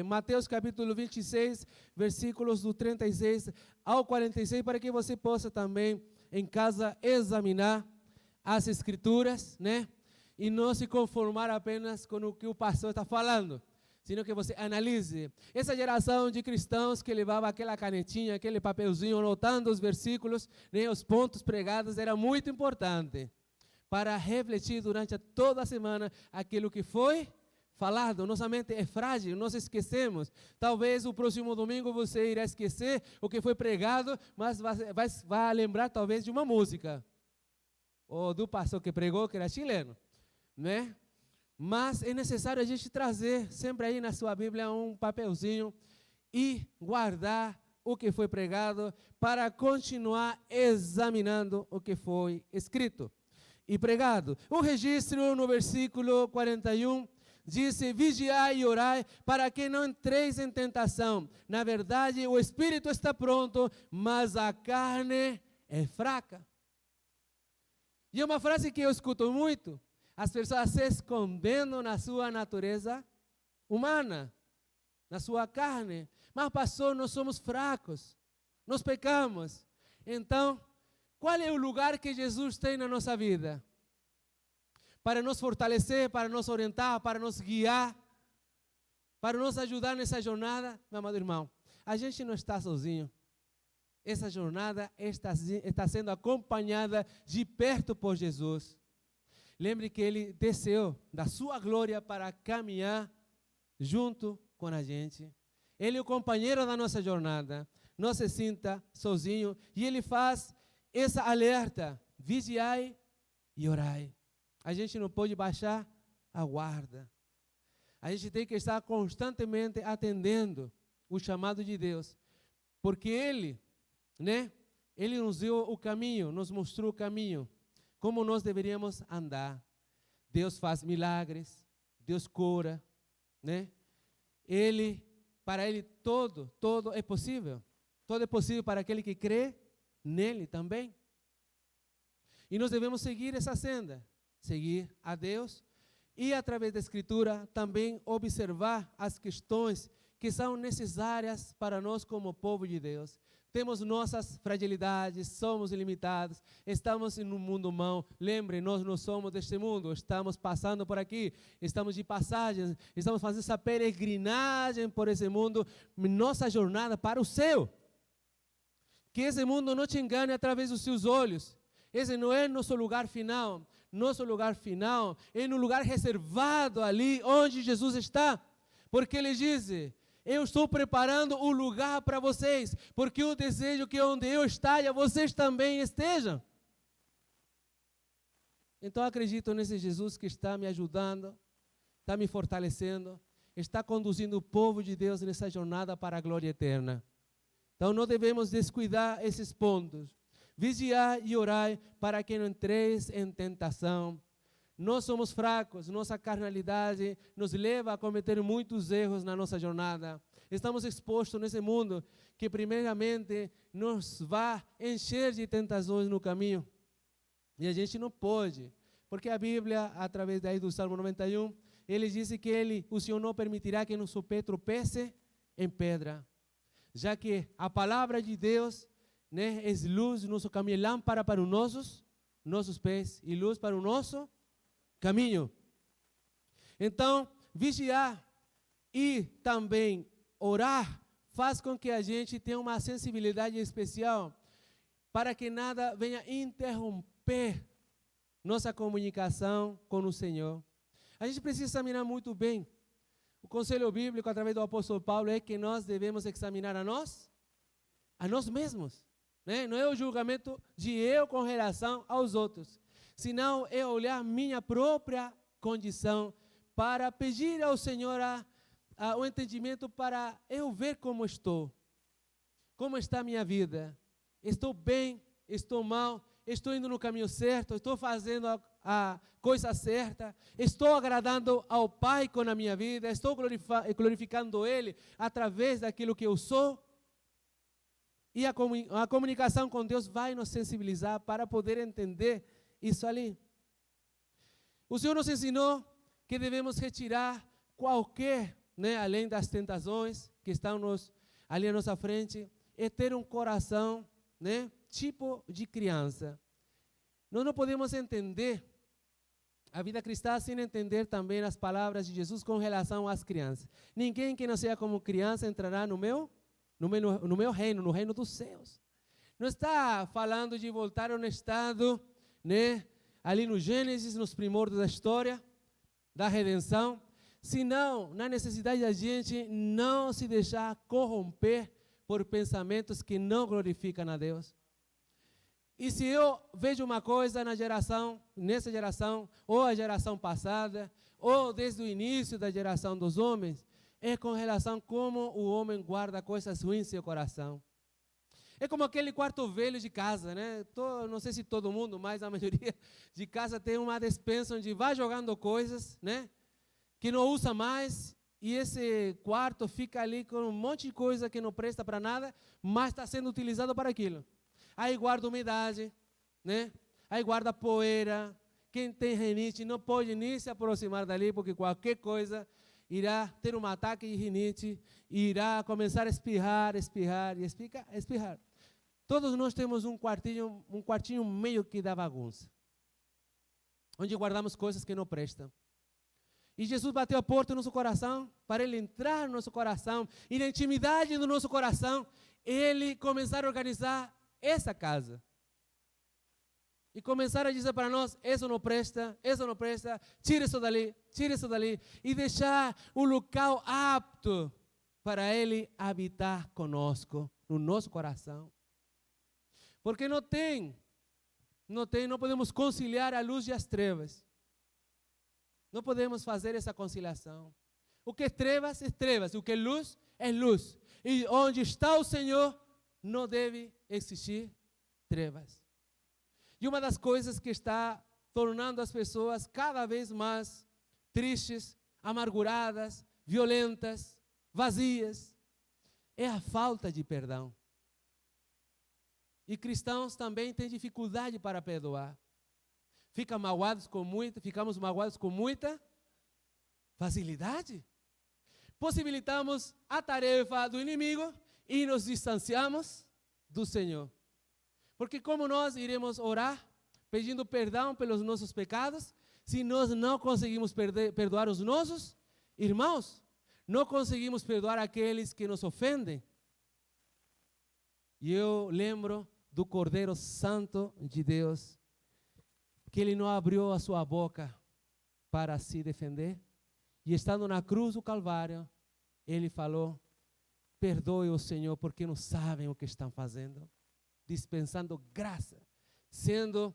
Mateus capítulo 26, versículos do 36 ao 46, para que você possa também em casa examinar as escrituras, né? E não se conformar apenas com o que o pastor está falando, sino que você analise. Essa geração de cristãos que levava aquela canetinha, aquele papelzinho, anotando os versículos, né, os pontos pregados, era muito importante para refletir durante toda a semana aquilo que foi falado. Nossa mente é frágil, nós esquecemos. Talvez o próximo domingo você irá esquecer o que foi pregado, mas vai lembrar talvez de uma música, ou do pastor que pregou, que era chileno, né? Mas é necessário a gente trazer sempre aí na sua Bíblia um papelzinho e guardar o que foi pregado para continuar examinando o que foi escrito e pregado. O registro no versículo 41 diz: vigiai e orai para que não entreis em tentação. Na verdade, o espírito está pronto, mas a carne é fraca. E é uma frase que eu escuto muito. As pessoas se escondendo na sua natureza humana, na sua carne. Mas, pastor, nós somos fracos, nós pecamos. Então, qual é o lugar que Jesus tem na nossa vida? Para nos fortalecer, para nos orientar, para nos guiar, para nos ajudar nessa jornada. Meu amado irmão, a gente não está sozinho. Essa jornada está sendo acompanhada de perto por Jesus. Lembre que Ele desceu da sua glória para caminhar junto com a gente. Ele é o companheiro da nossa jornada. Não se sinta sozinho. E Ele faz essa alerta: vigiai e orai. A gente não pode baixar a guarda. A gente tem que estar constantemente atendendo o chamado de Deus. Porque Ele, né? Ele nos deu o caminho, nos mostrou o caminho. Como nós deveríamos andar. Deus faz milagres, Deus cura, né? Para Ele todo é possível. Todo é possível para aquele que crê nele também. E nós devemos seguir essa senda, seguir a Deus e através da Escritura também observar as questões que são necessárias para nós como povo de Deus. Temos nossas fragilidades, somos limitados, estamos em um mundo mau. Lembre, nós não somos deste mundo, estamos passando por aqui, estamos de passagem, estamos fazendo essa peregrinagem por esse mundo, nossa jornada para o céu. Que esse mundo não te engane através dos seus olhos. Esse não é nosso lugar final. Nosso lugar final é no lugar reservado ali onde Jesus está. Porque Ele diz: eu estou preparando o lugar para vocês, porque eu desejo que onde eu esteja, vocês também estejam. Então acredito nesse Jesus que está me ajudando, está me fortalecendo, está conduzindo o povo de Deus nessa jornada para a glória eterna. Então não devemos descuidar esses pontos. Vigiar e orar para que não entreis em tentação. Nós somos fracos, nossa carnalidade nos leva a cometer muitos erros na nossa jornada. Estamos expostos nesse mundo que primeiramente nos vai encher de tentações no caminho. E a gente não pode, porque a Bíblia, através daí do Salmo 91, ele disse que o Senhor não permitirá que nosso pé tropece em pedra. Já que a palavra de Deus, né, é luz no nosso caminho, lâmpada para os nossos pés e luz para o nosso caminho. Então, vigiar e também orar faz com que a gente tenha uma sensibilidade especial para que nada venha interromper nossa comunicação com o Senhor. A gente precisa examinar muito bem. O conselho bíblico, através do apóstolo Paulo, é que nós devemos examinar a nós mesmos. Né? Não é o julgamento de eu com relação aos outros, senão é olhar minha própria condição para pedir ao Senhor a o entendimento para eu ver como estou. Como está a minha vida? Estou bem? Estou mal? Estou indo no caminho certo? Estou fazendo a coisa certa? Estou agradando ao Pai com a minha vida? Estou glorificando Ele através daquilo que eu sou? E a comunicação com Deus vai nos sensibilizar para poder entender isso ali. O Senhor nos ensinou que devemos retirar qualquer, além das tentações que estão ali à nossa frente, é ter um coração, tipo de criança. Nós não podemos entender a vida cristã sem entender também as palavras de Jesus com relação às crianças. Ninguém que não seja como criança entrará no meu reino, no reino dos céus. Não está falando de voltar a um estado, ali no Gênesis, nos primórdios da história, da redenção, senão na necessidade da gente não se deixar corromper por pensamentos que não glorificam a Deus. E se eu vejo uma coisa nessa geração, ou a geração passada, ou desde o início da geração dos homens, é com relação a como o homem guarda coisas ruins em seu coração. É como aquele quarto velho de casa, não sei se todo mundo, mas a maioria de casa tem uma despensa onde vai jogando coisas, que não usa mais, e esse quarto fica ali com um monte de coisa que não presta para nada, mas está sendo utilizado para aquilo. Aí guarda umidade, Aí guarda poeira. Quem tem rinite não pode nem se aproximar dali, porque qualquer coisa irá ter um ataque de rinite, irá começar a espirrar e espirrar. Todos nós temos um quartinho meio que da bagunça, onde guardamos coisas que não prestam. E Jesus bateu a porta no nosso coração, para Ele entrar no nosso coração, e na intimidade do nosso coração, Ele começar a organizar essa casa. E começar a dizer para nós, isso não presta, tira isso dali, e deixar o local apto para Ele habitar conosco, no nosso coração. Porque não podemos conciliar a luz e as trevas. Não podemos fazer essa conciliação. O que é trevas, o que é luz. E onde está o Senhor, não deve existir trevas. E uma das coisas que está tornando as pessoas cada vez mais tristes, amarguradas, violentas, vazias, é a falta de perdão. E cristãos também têm dificuldade para perdoar. Ficamos magoados com muita facilidade. Possibilitamos a tarefa do inimigo e nos distanciamos do Senhor. Porque como nós iremos orar pedindo perdão pelos nossos pecados, se nós não conseguimos perdoar os nossos irmãos, não conseguimos perdoar aqueles que nos ofendem? E eu lembro do Cordeiro Santo de Deus, que Ele não abriu a sua boca para se defender. E estando na cruz do Calvário, Ele falou, perdoe o Senhor, porque não sabem o que estão fazendo. Dispensando graça, sendo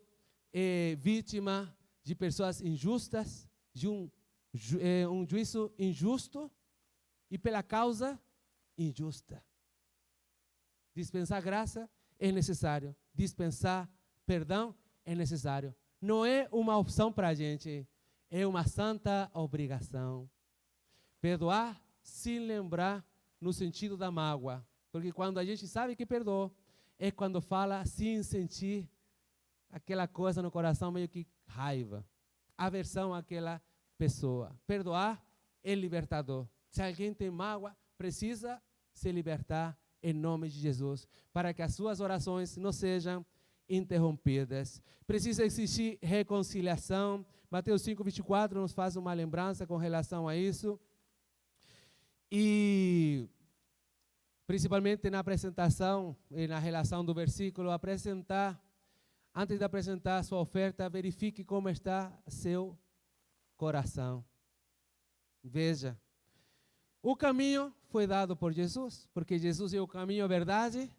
vítima de pessoas injustas, de um juízo injusto e pela causa injusta. Dispensar graça é necessário, dispensar perdão é necessário. Não é uma opção para a gente, é uma santa obrigação. Perdoar sem lembrar no sentido da mágoa, porque quando a gente sabe que perdoou, é quando fala sem sentir aquela coisa no coração, meio que raiva, aversão àquela pessoa. Perdoar é libertador. Se alguém tem mágoa, precisa se libertar em nome de Jesus, para que as suas orações não sejam interrompidas. Precisa existir reconciliação. Mateus 5:24 nos faz uma lembrança com relação a isso. E principalmente na apresentação e na relação do versículo, antes de apresentar a sua oferta, verifique como está seu coração. Veja, o caminho foi dado por Jesus, porque Jesus é o caminho, a verdade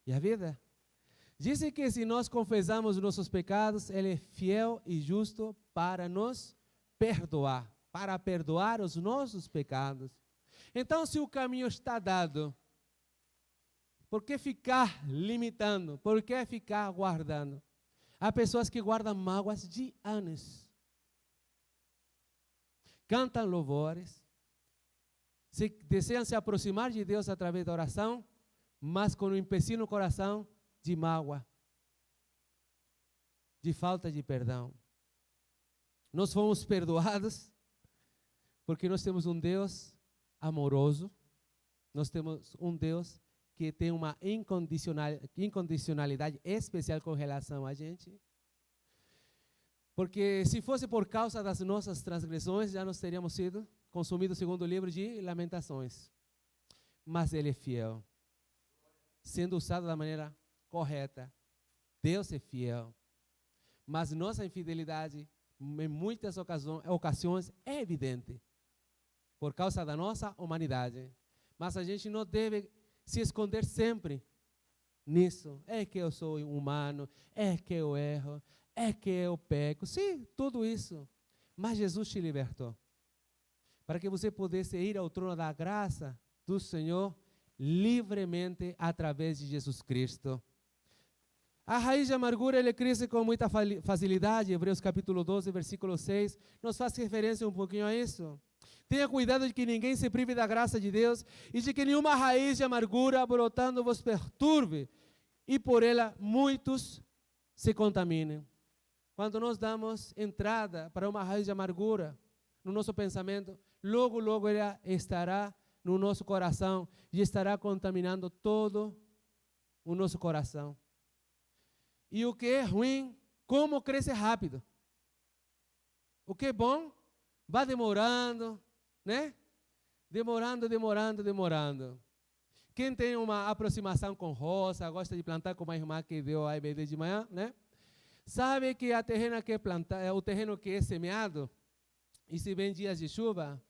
e a vida. Disse que se nós confessamos nossos pecados, Ele é fiel e justo para nos perdoar, para perdoar os nossos pecados. Então, se o caminho está dado, por que ficar limitando? Por que ficar guardando? Há pessoas que guardam mágoas de anos. Cantam louvores, desejam se aproximar de Deus através da oração, mas com um empecilho no coração de mágoa, de falta de perdão. Nós fomos perdoados porque nós temos um Deus amoroso, nós temos um Deus que tem uma incondicionalidade especial com relação a gente. Porque se fosse por causa das nossas transgressões, já nós teríamos sido consumidos segundo o livro de Lamentações. Mas Ele é fiel, sendo usado da maneira correta. Deus é fiel. Mas nossa infidelidade, em muitas ocasiões, é evidente, por causa da nossa humanidade. Mas a gente não deve se esconder sempre nisso. É que eu sou humano, é que eu erro, é que eu peco. Sim, tudo isso. Mas Jesus te libertou, para que você pudesse ir ao trono da graça do Senhor livremente através de Jesus Cristo. A raiz de amargura, ele cresce com muita facilidade. Hebreus capítulo 12, versículo 6, nos faz referência um pouquinho a isso. Tenha cuidado de que ninguém se prive da graça de Deus e de que nenhuma raiz de amargura brotando vos perturbe e por ela muitos se contaminem. Quando nós damos entrada para uma raiz de amargura no nosso pensamento, logo, logo ela estará no nosso coração e estará contaminando todo o nosso coração. E o que é ruim, como cresce rápido. O que é bom, vai demorando, né? Demorando. Quem tem uma aproximação com roça, gosta de plantar como a irmã que deu a IBD de manhã, né? Sabe que o terreno que é semeado, e se vem dias de chuva,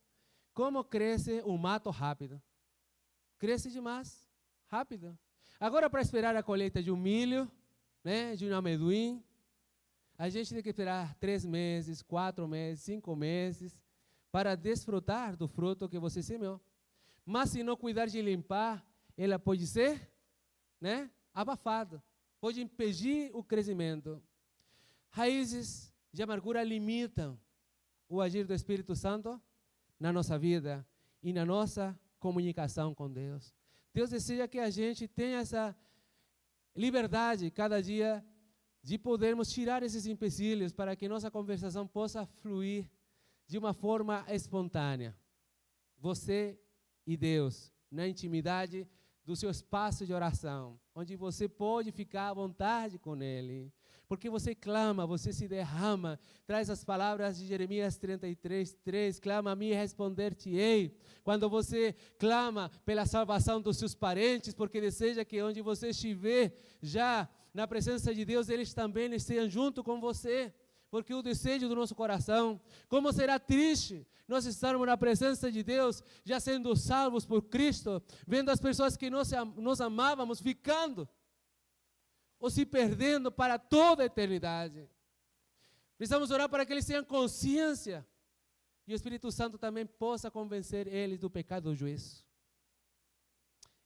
como cresce o mato rápido? Cresce demais, rápido. Agora, para esperar a colheita de um milho, né, de um amendoim, a gente tem que esperar 3 meses, 4 meses, 5 meses, para desfrutar do fruto que você semeou. Mas se não cuidar de limpar, ela pode ser, né, abafada, pode impedir o crescimento. Raízes de amargura limitam o agir do Espírito Santo na nossa vida e na nossa comunicação com Deus. Deus deseja que a gente tenha essa liberdade cada dia de podermos tirar esses empecilhos para que nossa conversação possa fluir de uma forma espontânea. Você e Deus, na intimidade do seu espaço de oração, onde você pode ficar à vontade com Ele. Porque você clama, você se derrama, traz as palavras de Jeremias 33:3, clama a mim e responder-te-ei. Quando você clama pela salvação dos seus parentes, porque deseja que onde você estiver, já na presença de Deus, eles também estejam junto com você. Porque o desejo do nosso coração, como será triste nós estarmos na presença de Deus, já sendo salvos por Cristo, vendo as pessoas que nós amávamos ficando ou se perdendo para toda a eternidade. Precisamos orar para que eles tenham consciência e o Espírito Santo também possa convencer eles do pecado do juízo.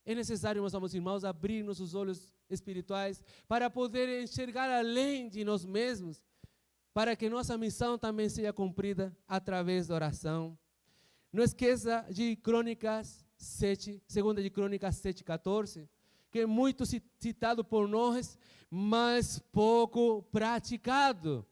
É necessário, meus amados irmãos, abrir nossos olhos espirituais para poder enxergar além de nós mesmos, para que nossa missão também seja cumprida através da oração. Não esqueça de Crônicas 7, 2 de Crônicas 7:14, que é muito citado por nós, mas pouco praticado.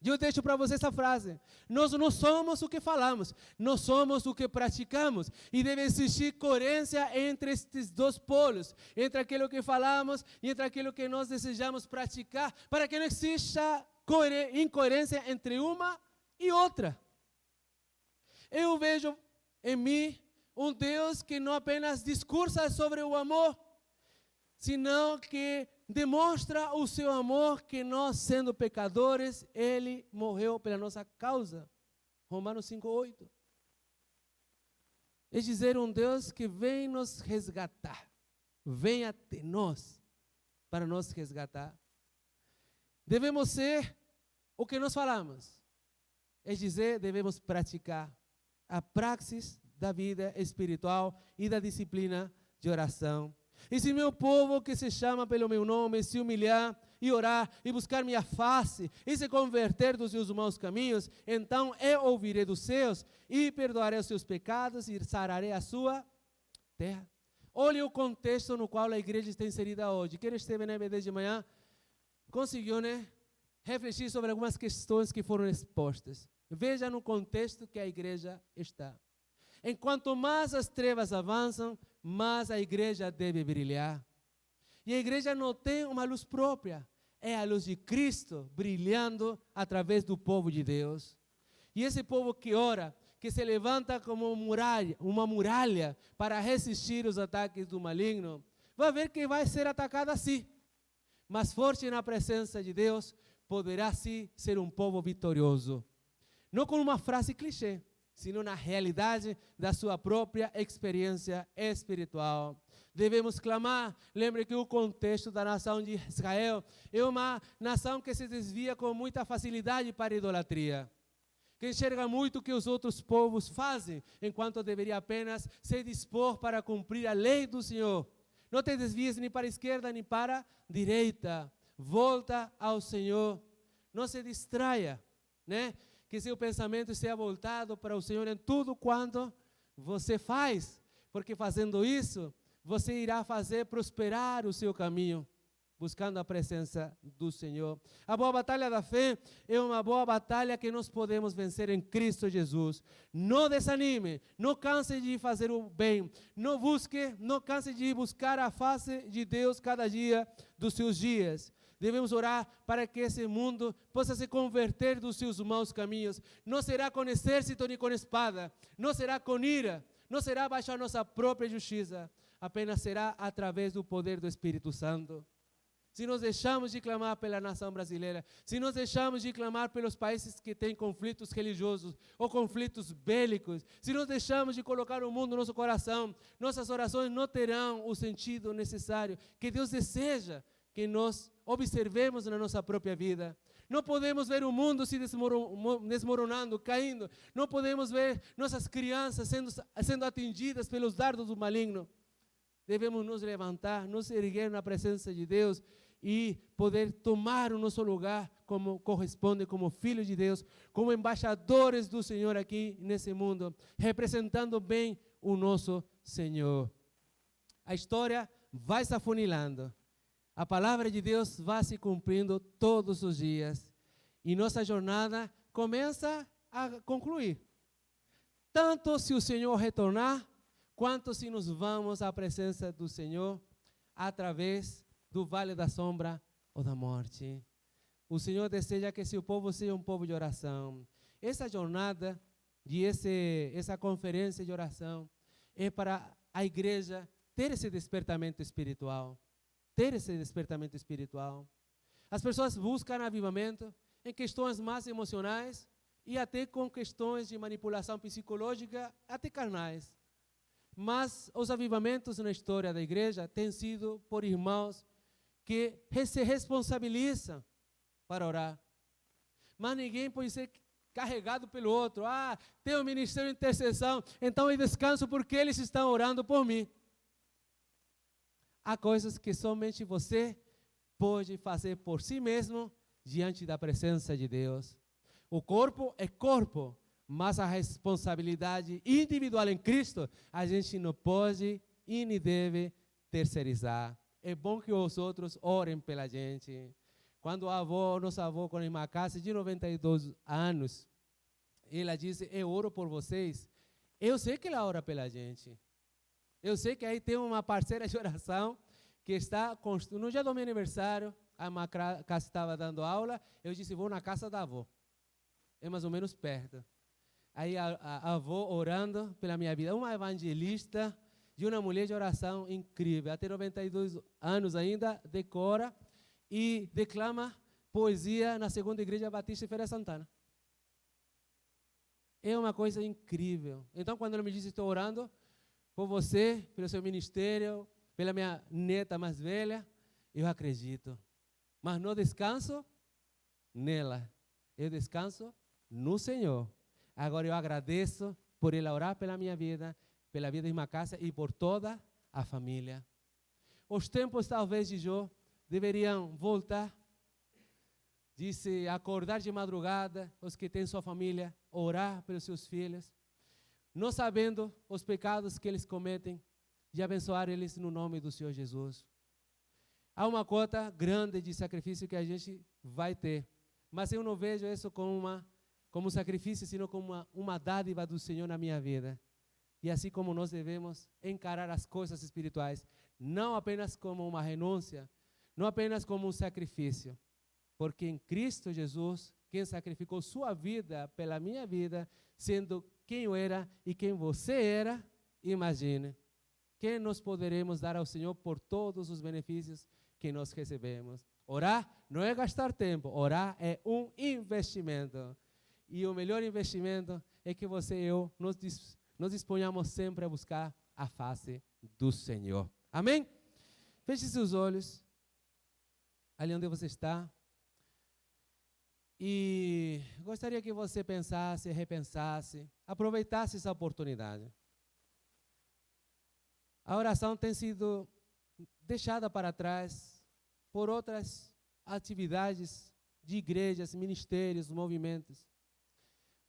Eu deixo para você essa frase: nós não somos o que falamos, nós somos o que praticamos. E deve existir coerência entre estes dois polos, entre aquilo que falamos e entre aquilo que nós desejamos praticar, para que não exista incoerência entre uma e outra. Eu vejo em mim um Deus que não apenas discursa sobre o amor, senão que demonstra o seu amor, que nós, sendo pecadores, Ele morreu pela nossa causa. Romanos 5:8. É dizer, um Deus que vem nos resgatar, vem até nós para nos resgatar. Devemos ser o que nós falamos, é dizer, devemos praticar a praxis da vida espiritual e da disciplina de oração. E se meu povo que se chama pelo meu nome se humilhar e orar e buscar minha face e se converter dos seus maus caminhos, então eu ouvirei dos céus e perdoarei os seus pecados e sararei a sua terra. Olhe o contexto no qual a igreja está inserida hoje. Quem esteve na EBD de manhã conseguiu, refletir sobre algumas questões que foram expostas. Veja no contexto que a igreja está. Enquanto mais as trevas avançam, mais a igreja deve brilhar. E a igreja não tem uma luz própria. É a luz de Cristo brilhando através do povo de Deus. E esse povo que ora, que se levanta como uma muralha para resistir os ataques do maligno, vai ver que vai ser atacado assim. Mas forte na presença de Deus, poderá sim ser um povo vitorioso. Não com uma frase clichê, sino na realidade da sua própria experiência espiritual. Devemos clamar. Lembre que o contexto da nação de Israel é uma nação que se desvia com muita facilidade para a idolatria, que enxerga muito o que os outros povos fazem, enquanto deveria apenas se dispor para cumprir a lei do Senhor. Não te desvies nem para a esquerda nem para a direita. Volta ao Senhor. Não se distraia, Que seu pensamento seja voltado para o Senhor em tudo quanto você faz, porque fazendo isso, você irá fazer prosperar o seu caminho, buscando a presença do Senhor. A boa batalha da fé é uma boa batalha que nós podemos vencer em Cristo Jesus. Não desanime, não canse de fazer o bem, não canse de buscar a face de Deus cada dia dos seus dias. Devemos orar para que esse mundo possa se converter dos seus maus caminhos. Não será com exército nem com espada, não será com ira, não será baixo a nossa própria justiça, apenas será através do poder do Espírito Santo. Se nós deixamos de clamar pela nação brasileira, se nós deixamos de clamar pelos países que têm conflitos religiosos ou conflitos bélicos, se nós deixamos de colocar o mundo no nosso coração, nossas orações não terão o sentido necessário que Deus deseja que nós observemos na nossa própria vida. Não podemos ver o mundo se desmoronando, caindo. Não podemos ver nossas crianças sendo atingidas pelos dardos do maligno. Devemos nos levantar, nos erguer na presença de Deus e poder tomar o nosso lugar como corresponde, como filhos de Deus, como embaixadores do Senhor aqui nesse mundo, representando bem o nosso Senhor. A história vai se afunilando. A palavra de Deus vai se cumprindo todos os dias. E nossa jornada começa a concluir. Tanto se o Senhor retornar, quanto se nos vamos à presença do Senhor através do vale da sombra ou da morte. O Senhor deseja que seu povo seja um povo de oração. Essa jornada e essa conferência de oração é para a igreja ter esse despertamento espiritual. As pessoas buscam avivamento em questões mais emocionais e até com questões de manipulação psicológica, até carnais. Mas os avivamentos na história da igreja têm sido por irmãos que se responsabilizam para orar. Mas ninguém pode ser carregado pelo outro. Tem o ministério de intercessão, então eu descanso porque eles estão orando por mim. Há coisas que somente você pode fazer por si mesmo diante da presença de Deus. O corpo é corpo, mas a responsabilidade individual em Cristo a gente não pode e nem deve terceirizar. É bom que os outros orem pela gente. Quando nossa avó, com uma casa de 92 anos, ela disse, eu oro por vocês. Eu sei que ela ora pela gente. Eu sei que aí tem uma parceira de oração que está construindo. No dia do meu aniversário, a casa estava dando aula, eu disse, vou na casa da avó. É mais ou menos perto. Aí a avó orando pela minha vida. Uma evangelista de uma mulher de oração incrível. Até 92 anos ainda, decora e declama poesia na segunda igreja batista de Feira de Santana. É uma coisa incrível. Então, quando ela me disse, estou orando por você, pelo seu ministério, pela minha neta mais velha, eu acredito. Mas não descanso nela. Eu descanso no Senhor. Agora eu agradeço por por Ele orar pela minha vida, pela vida de minha casa e por toda a família. Os tempos, talvez, de Jó deveriam voltar, de se acordar de madrugada, os que têm sua família, orar pelos seus filhos, não sabendo os pecados que eles cometem, e abençoar eles no nome do Senhor Jesus. Há uma cota grande de sacrifício que a gente vai ter, mas eu não vejo isso como um sacrifício, sino como uma dádiva do Senhor na minha vida. E assim como nós devemos encarar as coisas espirituais, não apenas como uma renúncia, não apenas como um sacrifício, porque em Cristo Jesus, quem sacrificou sua vida pela minha vida, sendo quem eu era e quem você era, imagine, que nós poderemos dar ao Senhor por todos os benefícios que nós recebemos. Orar não é gastar tempo, orar é um investimento. E o melhor investimento é que você e eu nos disponhamos sempre a buscar a face do Senhor. Amém? Feche seus olhos, ali onde você está. E gostaria que você pensasse, repensasse, aproveitasse essa oportunidade. A oração tem sido deixada para trás por outras atividades de igrejas, ministérios, movimentos.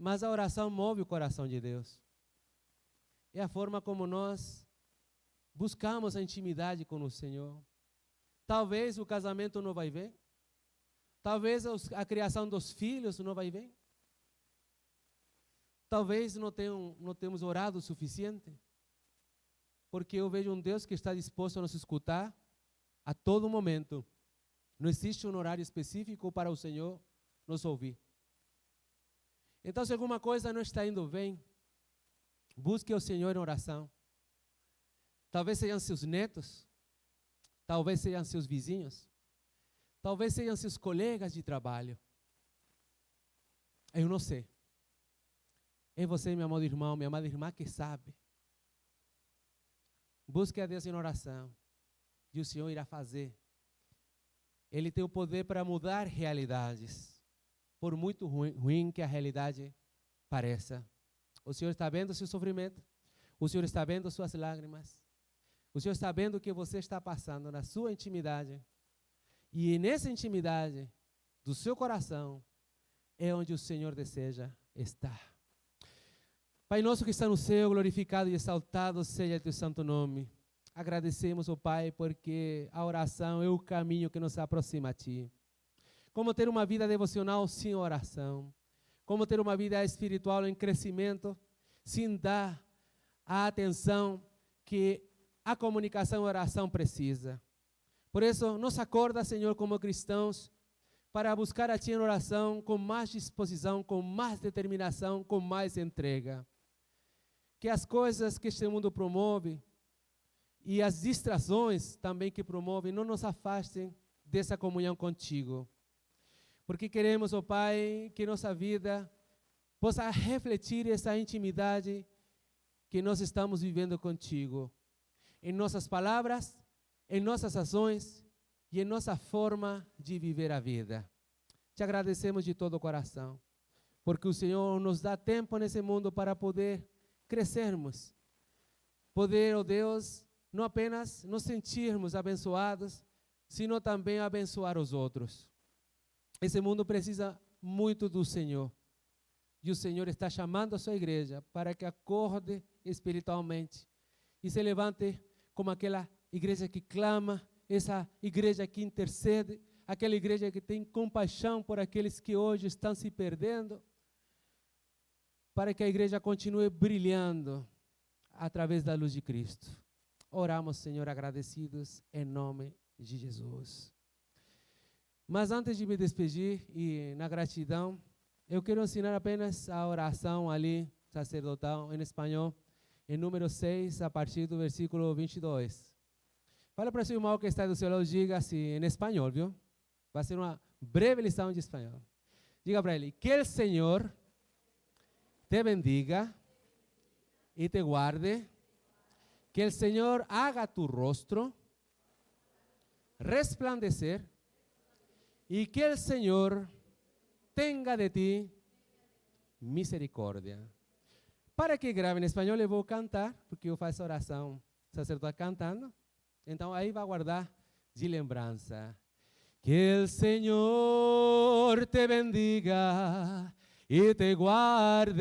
Mas a oração move o coração de Deus. É a forma como nós buscamos a intimidade com o Senhor. Talvez o casamento não vai ver. Talvez a criação dos filhos não vai ver. Talvez não temos orado o suficiente. Porque eu vejo um Deus que está disposto a nos escutar a todo momento. Não existe um horário específico para o Senhor nos ouvir. Então, se alguma coisa não está indo bem, busque o Senhor em oração. Talvez sejam seus netos, talvez sejam seus vizinhos, talvez sejam seus colegas de trabalho. Eu não sei. É você, meu amado irmão, minha amada irmã, que sabe. Busque a Deus em oração e o Senhor irá fazer. Ele tem o poder para mudar realidades, por muito ruim que a realidade pareça. O Senhor está vendo o seu sofrimento, o Senhor está vendo suas lágrimas, o Senhor está vendo o que você está passando na sua intimidade. E nessa intimidade do seu coração é onde o Senhor deseja estar. Pai nosso que está no céu, glorificado e exaltado seja o teu santo nome. Agradecemos, ó Pai, porque a oração é o caminho que nos aproxima a Ti. Como ter uma vida devocional sem oração? Como ter uma vida espiritual em crescimento sem dar a atenção que a comunicação e a oração precisa? Por isso, nos acorda, Senhor, como cristãos, para buscar a Ti em oração com mais disposição, com mais determinação, com mais entrega. Que as coisas que este mundo promove e as distrações também que promove não nos afastem dessa comunhão contigo. Porque queremos, ó Pai, que nossa vida possa refletir essa intimidade que nós estamos vivendo contigo. Em nossas palavras, em nossas ações e em nossa forma de viver a vida. Te agradecemos de todo o coração, porque o Senhor nos dá tempo nesse mundo para poder crescermos. Poder, ó Deus, não apenas nos sentirmos abençoados, sino também abençoar os outros. Esse mundo precisa muito do Senhor. E o Senhor está chamando a sua igreja para que acorde espiritualmente e se levante como aquela igreja que clama, essa igreja que intercede, aquela igreja que tem compaixão por aqueles que hoje estão se perdendo, para que a igreja continue brilhando através da luz de Cristo. Oramos, Senhor, agradecidos em nome de Jesus. Mas antes de me despedir e na gratidão, eu quero ensinar apenas a oração ali, sacerdotal, em espanhol, em número 6, a partir do versículo 22. Fala para o seu irmão que está do seu lado, diga assim, em espanhol, viu? Vai ser uma breve lição de espanhol. Diga para ele, que o Senhor te bendiga y te guarde, que el Señor haga tu rostro resplandecer y que el Señor tenga de ti misericordia. Para que grave em espanhol, eu vou cantar, porque eu faço oração sacerdotal cantando. Então, aí vai guardar de lembrança. Que el Señor te bendiga y te guarde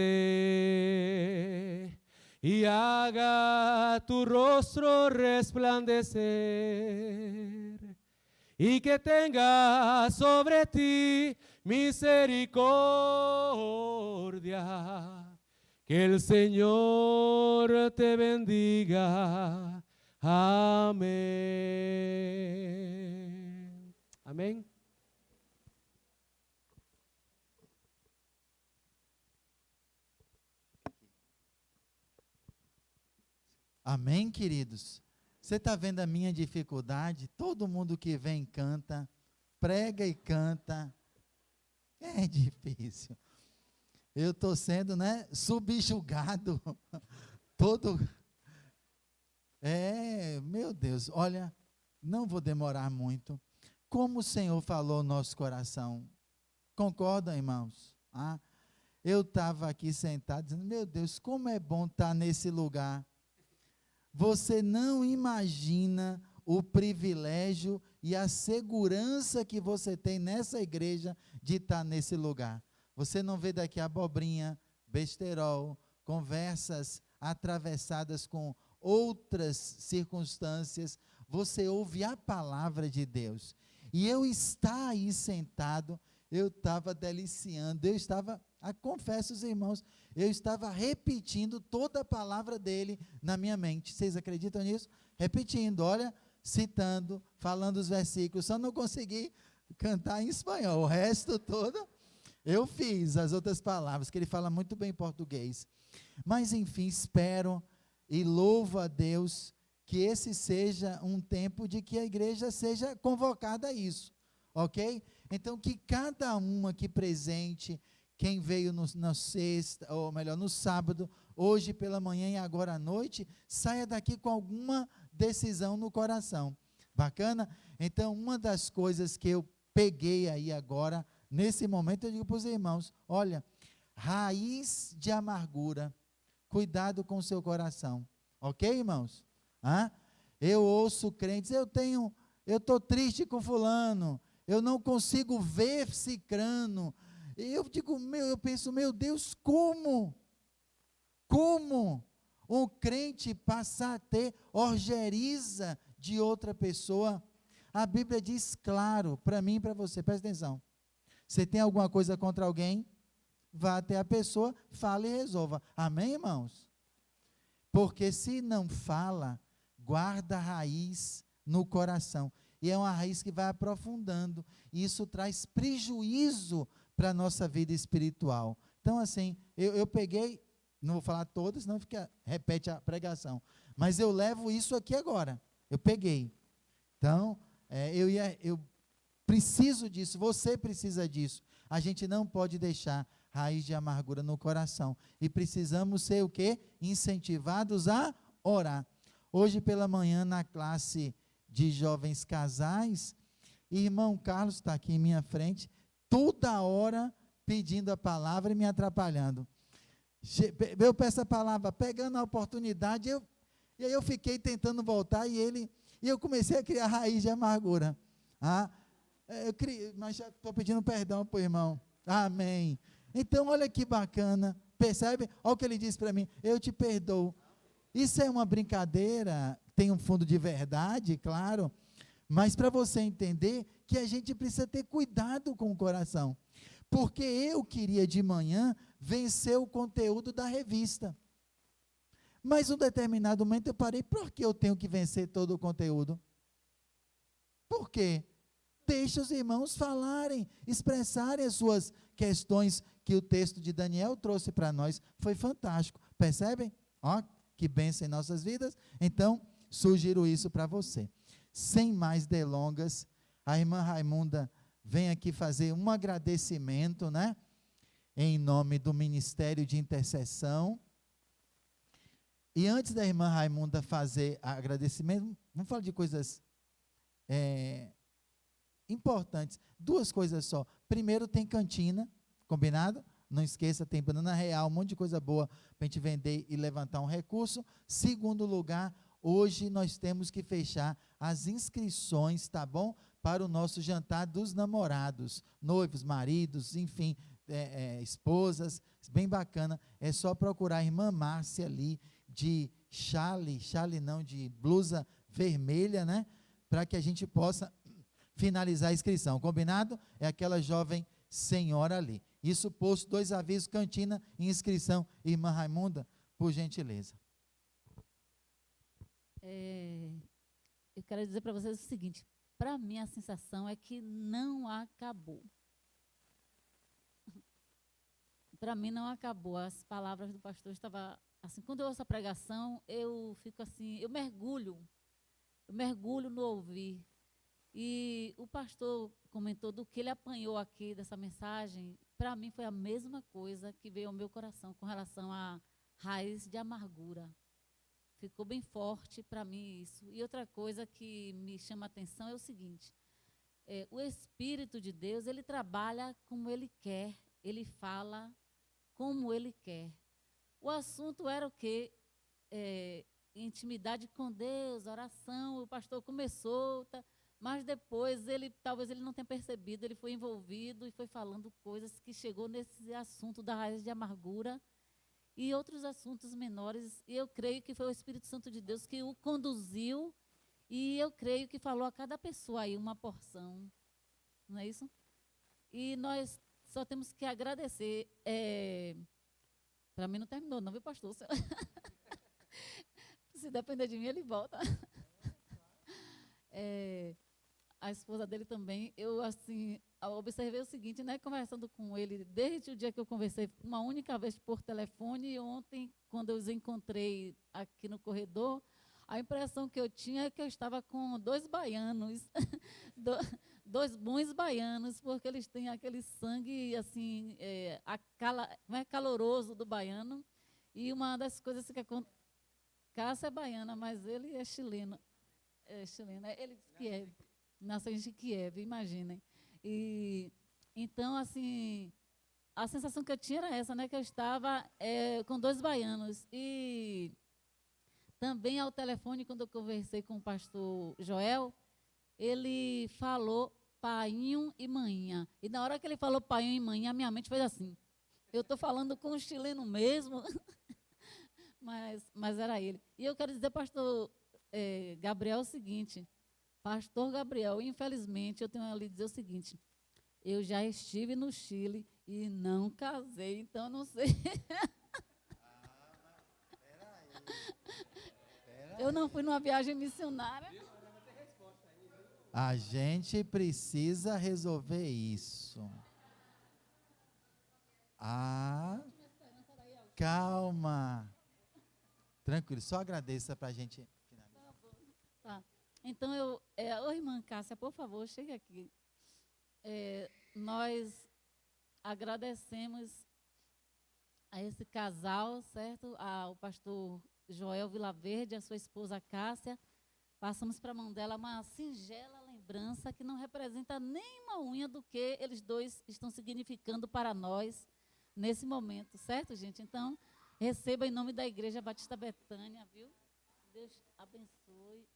y haga tu rostro resplandecer y que tenga sobre ti misericordia. Que el Señor te bendiga. Amén. Amém? Amém, queridos? Você está vendo a minha dificuldade? Todo mundo que vem canta, prega e canta. É difícil. Eu estou sendo, subjugado. Todo. Meu Deus, olha, não vou demorar muito. Como o Senhor falou no nosso coração. Concordam, irmãos? Eu estava aqui sentado dizendo, meu Deus, como é bom estar nesse lugar. Você não imagina o privilégio e a segurança que você tem nessa igreja de estar nesse lugar. Você não vê daqui abobrinha, besterol, conversas atravessadas com outras circunstâncias. Você ouve a palavra de Deus. E eu estar aí sentado, eu estava deliciando, confesso aos irmãos, eu estava repetindo toda a palavra dele na minha mente. Vocês acreditam nisso? Repetindo, olha, citando, falando os versículos, só não consegui cantar em espanhol, o resto todo eu fiz, as outras palavras, que ele fala muito bem português. Mas enfim, espero e louvo a Deus que esse seja um tempo de que a igreja seja convocada a isso, ok? Então, que cada um aqui presente, quem veio na sexta, ou melhor, no sábado, hoje pela manhã e agora à noite, saia daqui com alguma decisão no coração. Bacana? Então, uma das coisas que eu peguei aí agora, nesse momento, eu digo para os irmãos, olha, raiz de amargura, cuidado com o seu coração. Ok, irmãos? Eu ouço crentes, eu estou triste com fulano, eu não consigo ver cicrano. Eu penso, meu Deus, como um crente passar a ter orgeriza de outra pessoa? A Bíblia diz claro, para mim e para você, presta atenção. Você tem alguma coisa contra alguém? Vá até a pessoa, fale e resolva. Amém, irmãos? Porque se não fala, guarda a raiz no coração. E é uma raiz que vai aprofundando. E isso traz prejuízo para a nossa vida espiritual. Então, assim, eu peguei, não vou falar todas, senão repete a pregação. Mas eu levo isso aqui agora. Eu peguei. Então, eu preciso disso, você precisa disso. A gente não pode deixar raiz de amargura no coração. E precisamos ser o quê? Incentivados a orar. Hoje pela manhã, na classe de jovens casais, irmão Carlos está aqui em minha frente, toda hora pedindo a palavra e me atrapalhando. Eu peço a palavra, pegando a oportunidade, e aí eu fiquei tentando voltar, e eu comecei a criar raiz de amargura. Mas já estou pedindo perdão para o irmão. Amém. Então, olha que bacana, percebe? Olha o que ele disse para mim, eu te perdoo. Isso é uma brincadeira, tem um fundo de verdade, claro, mas para você entender que a gente precisa ter cuidado com o coração, porque eu queria de manhã vencer o conteúdo da revista, mas em um determinado momento eu parei, por que eu tenho que vencer todo o conteúdo? Por quê? Deixa os irmãos falarem, expressarem as suas questões que o texto de Daniel trouxe para nós, foi fantástico, percebem? Que bênção em nossas vidas. Então, sugiro isso para você. Sem mais delongas, a irmã Raimunda vem aqui fazer um agradecimento, em nome do Ministério de Intercessão. E antes da irmã Raimunda fazer agradecimento, vamos falar de coisas importantes. Duas coisas só. Primeiro, tem cantina, combinado? não esqueça, tem banana real, um monte de coisa boa para a gente vender e levantar um recurso. Segundo lugar, hoje nós temos que fechar as inscrições, tá bom? Para o nosso jantar dos namorados, noivos, maridos, enfim, esposas, bem bacana. É só procurar a irmã Márcia ali, de chale não, de blusa vermelha, né? Para que a gente possa finalizar a inscrição, combinado? É aquela jovem senhora ali. Isso posto, 2 avisos, cantina e inscrição. Irmã Raimunda, por gentileza. Eu quero dizer para vocês o seguinte, para mim a sensação é que não acabou. Para mim não acabou. As palavras do pastor estavam assim, quando eu ouço a pregação, eu fico assim, eu mergulho no ouvir. E o pastor comentou do que ele apanhou aqui dessa mensagem, para mim foi a mesma coisa que veio ao meu coração com relação à raiz de amargura. Ficou bem forte para mim isso. E outra coisa que me chama a atenção é o seguinte, o Espírito de Deus, ele trabalha como ele quer, ele fala como ele quer. O assunto era o quê? Intimidade com Deus, oração, o pastor começou, mas depois, talvez ele não tenha percebido, ele foi envolvido e foi falando coisas que chegou nesse assunto da raiz de amargura e outros assuntos menores, e eu creio que foi o Espírito Santo de Deus que o conduziu, e eu creio que falou a cada pessoa aí uma porção, não é isso? E nós só temos que agradecer. Para mim não terminou, não, viu, pastor? Se depender de mim, ele volta. A esposa dele também, eu assim, observei o seguinte, né, conversando com ele, desde o dia que eu conversei uma única vez por telefone, e ontem, quando eu os encontrei aqui no corredor, a impressão que eu tinha é que eu estava com 2 baianos, 2 bons baianos, porque eles têm aquele sangue, assim, caloroso do baiano, e uma das coisas que acontece, Cássia é baiana, mas ele é chileno, ele diz que é, nasceu em Kiev, imaginem. E, então, assim, a sensação que eu tinha era essa, né, que eu estava com 2 baianos. E também ao telefone, quando eu conversei com o pastor Joel, ele falou painho e manhinha. E na hora que ele falou painho e manhinha, a minha mente fez assim, eu estou falando com um chileno mesmo, mas era ele. E eu quero dizer, pastor Gabriel, o seguinte, pastor Gabriel, infelizmente, eu tenho a lhe dizer o seguinte, eu já estive no Chile e não casei, então não sei. Eu não fui numa viagem missionária. A gente precisa resolver isso. Calma. Tranquilo, só agradeça para a gente finalizar. Tá. Então, ô irmã Cássia, por favor, chegue aqui. Nós agradecemos a esse casal, certo? Ao pastor Joel Vilaverde, a sua esposa Cássia. Passamos para a mão dela uma singela lembrança que não representa nem uma unha do que eles 2 estão significando para nós nesse momento, certo, gente? Então, receba em nome da Igreja Batista Betânia, viu? Deus abençoe.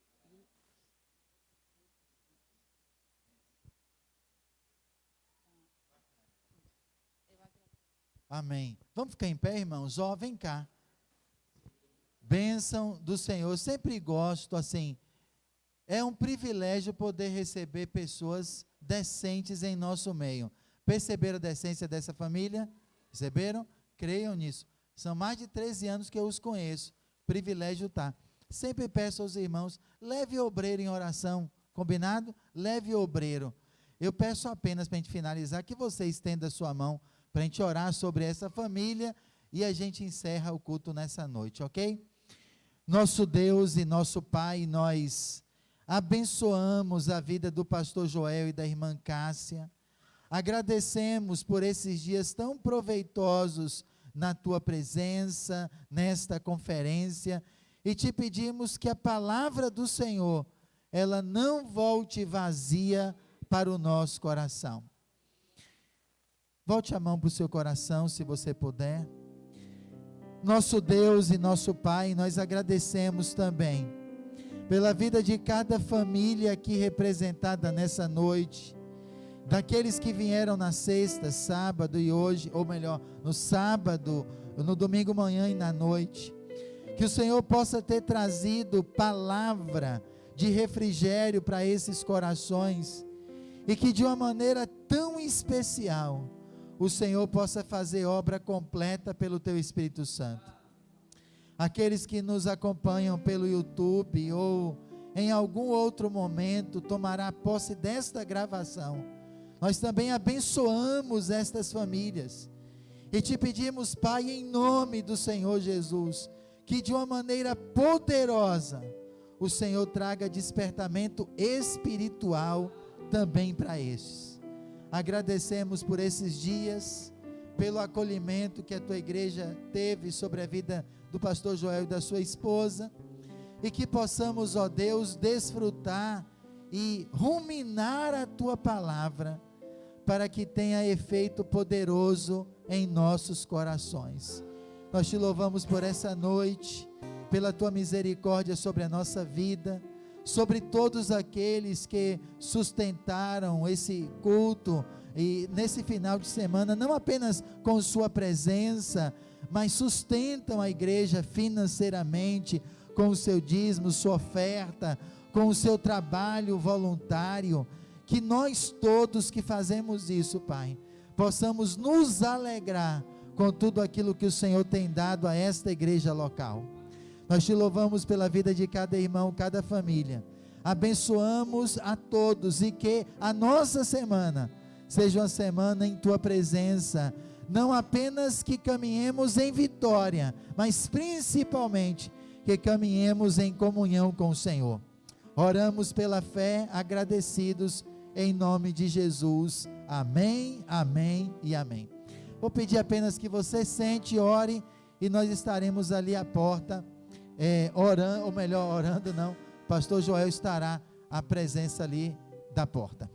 Amém. Vamos ficar em pé, irmãos? Vem cá. Bênção do Senhor. Eu sempre gosto, assim, é um privilégio poder receber pessoas decentes em nosso meio. Perceberam a decência dessa família? Perceberam? Creiam nisso. São mais de 13 anos que eu os conheço. Privilégio tá. Sempre peço aos irmãos, leve o obreiro em oração. Combinado? Leve o obreiro. Eu peço apenas, para a gente finalizar, que você estenda a sua mão para a gente orar sobre essa família e a gente encerra o culto nessa noite, ok? Nosso Deus e nosso Pai, nós abençoamos a vida do pastor Joel e da irmã Cássia. Agradecemos por esses dias tão proveitosos na tua presença, nesta conferência, e te pedimos que a palavra do Senhor, ela não volte vazia para o nosso coração. Volte a mão para o seu coração, se você puder. Nosso Deus e nosso Pai, nós agradecemos também pela vida de cada família aqui representada nessa noite, daqueles que vieram na sexta, sábado e hoje, ou melhor, no sábado, no domingo manhã e na noite. Que o Senhor possa ter trazido palavra de refrigério para esses corações, e que de uma maneira tão especial o Senhor possa fazer obra completa pelo Teu Espírito Santo. Aqueles que nos acompanham pelo YouTube ou em algum outro momento tomará posse desta gravação, nós também abençoamos estas famílias e te pedimos, Pai, em nome do Senhor Jesus, que de uma maneira poderosa o Senhor traga despertamento espiritual também para estes. Agradecemos por esses dias, pelo acolhimento que a tua igreja teve sobre a vida do pastor Joel e da sua esposa, e que possamos, ó Deus, desfrutar e ruminar a tua palavra, para que tenha efeito poderoso em nossos corações. Nós te louvamos por essa noite, pela tua misericórdia sobre a nossa vida, sobre todos aqueles que sustentaram esse culto e nesse final de semana, não apenas com sua presença, mas sustentam a igreja financeiramente, com o seu dízimo, sua oferta, com o seu trabalho voluntário. Que nós todos que fazemos isso, Pai, possamos nos alegrar com tudo aquilo que o Senhor tem dado a esta igreja local. Nós te louvamos pela vida de cada irmão, cada família. Abençoamos a todos, e que a nossa semana seja uma semana em tua presença, não apenas que caminhemos em vitória, mas principalmente que caminhemos em comunhão com o Senhor. Oramos pela fé, agradecidos em nome de Jesus. Amém, amém e amém. Vou pedir apenas que você sente, ore, e nós estaremos ali à porta, orando, ou melhor, orando não, pastor Joel estará à presença ali da porta.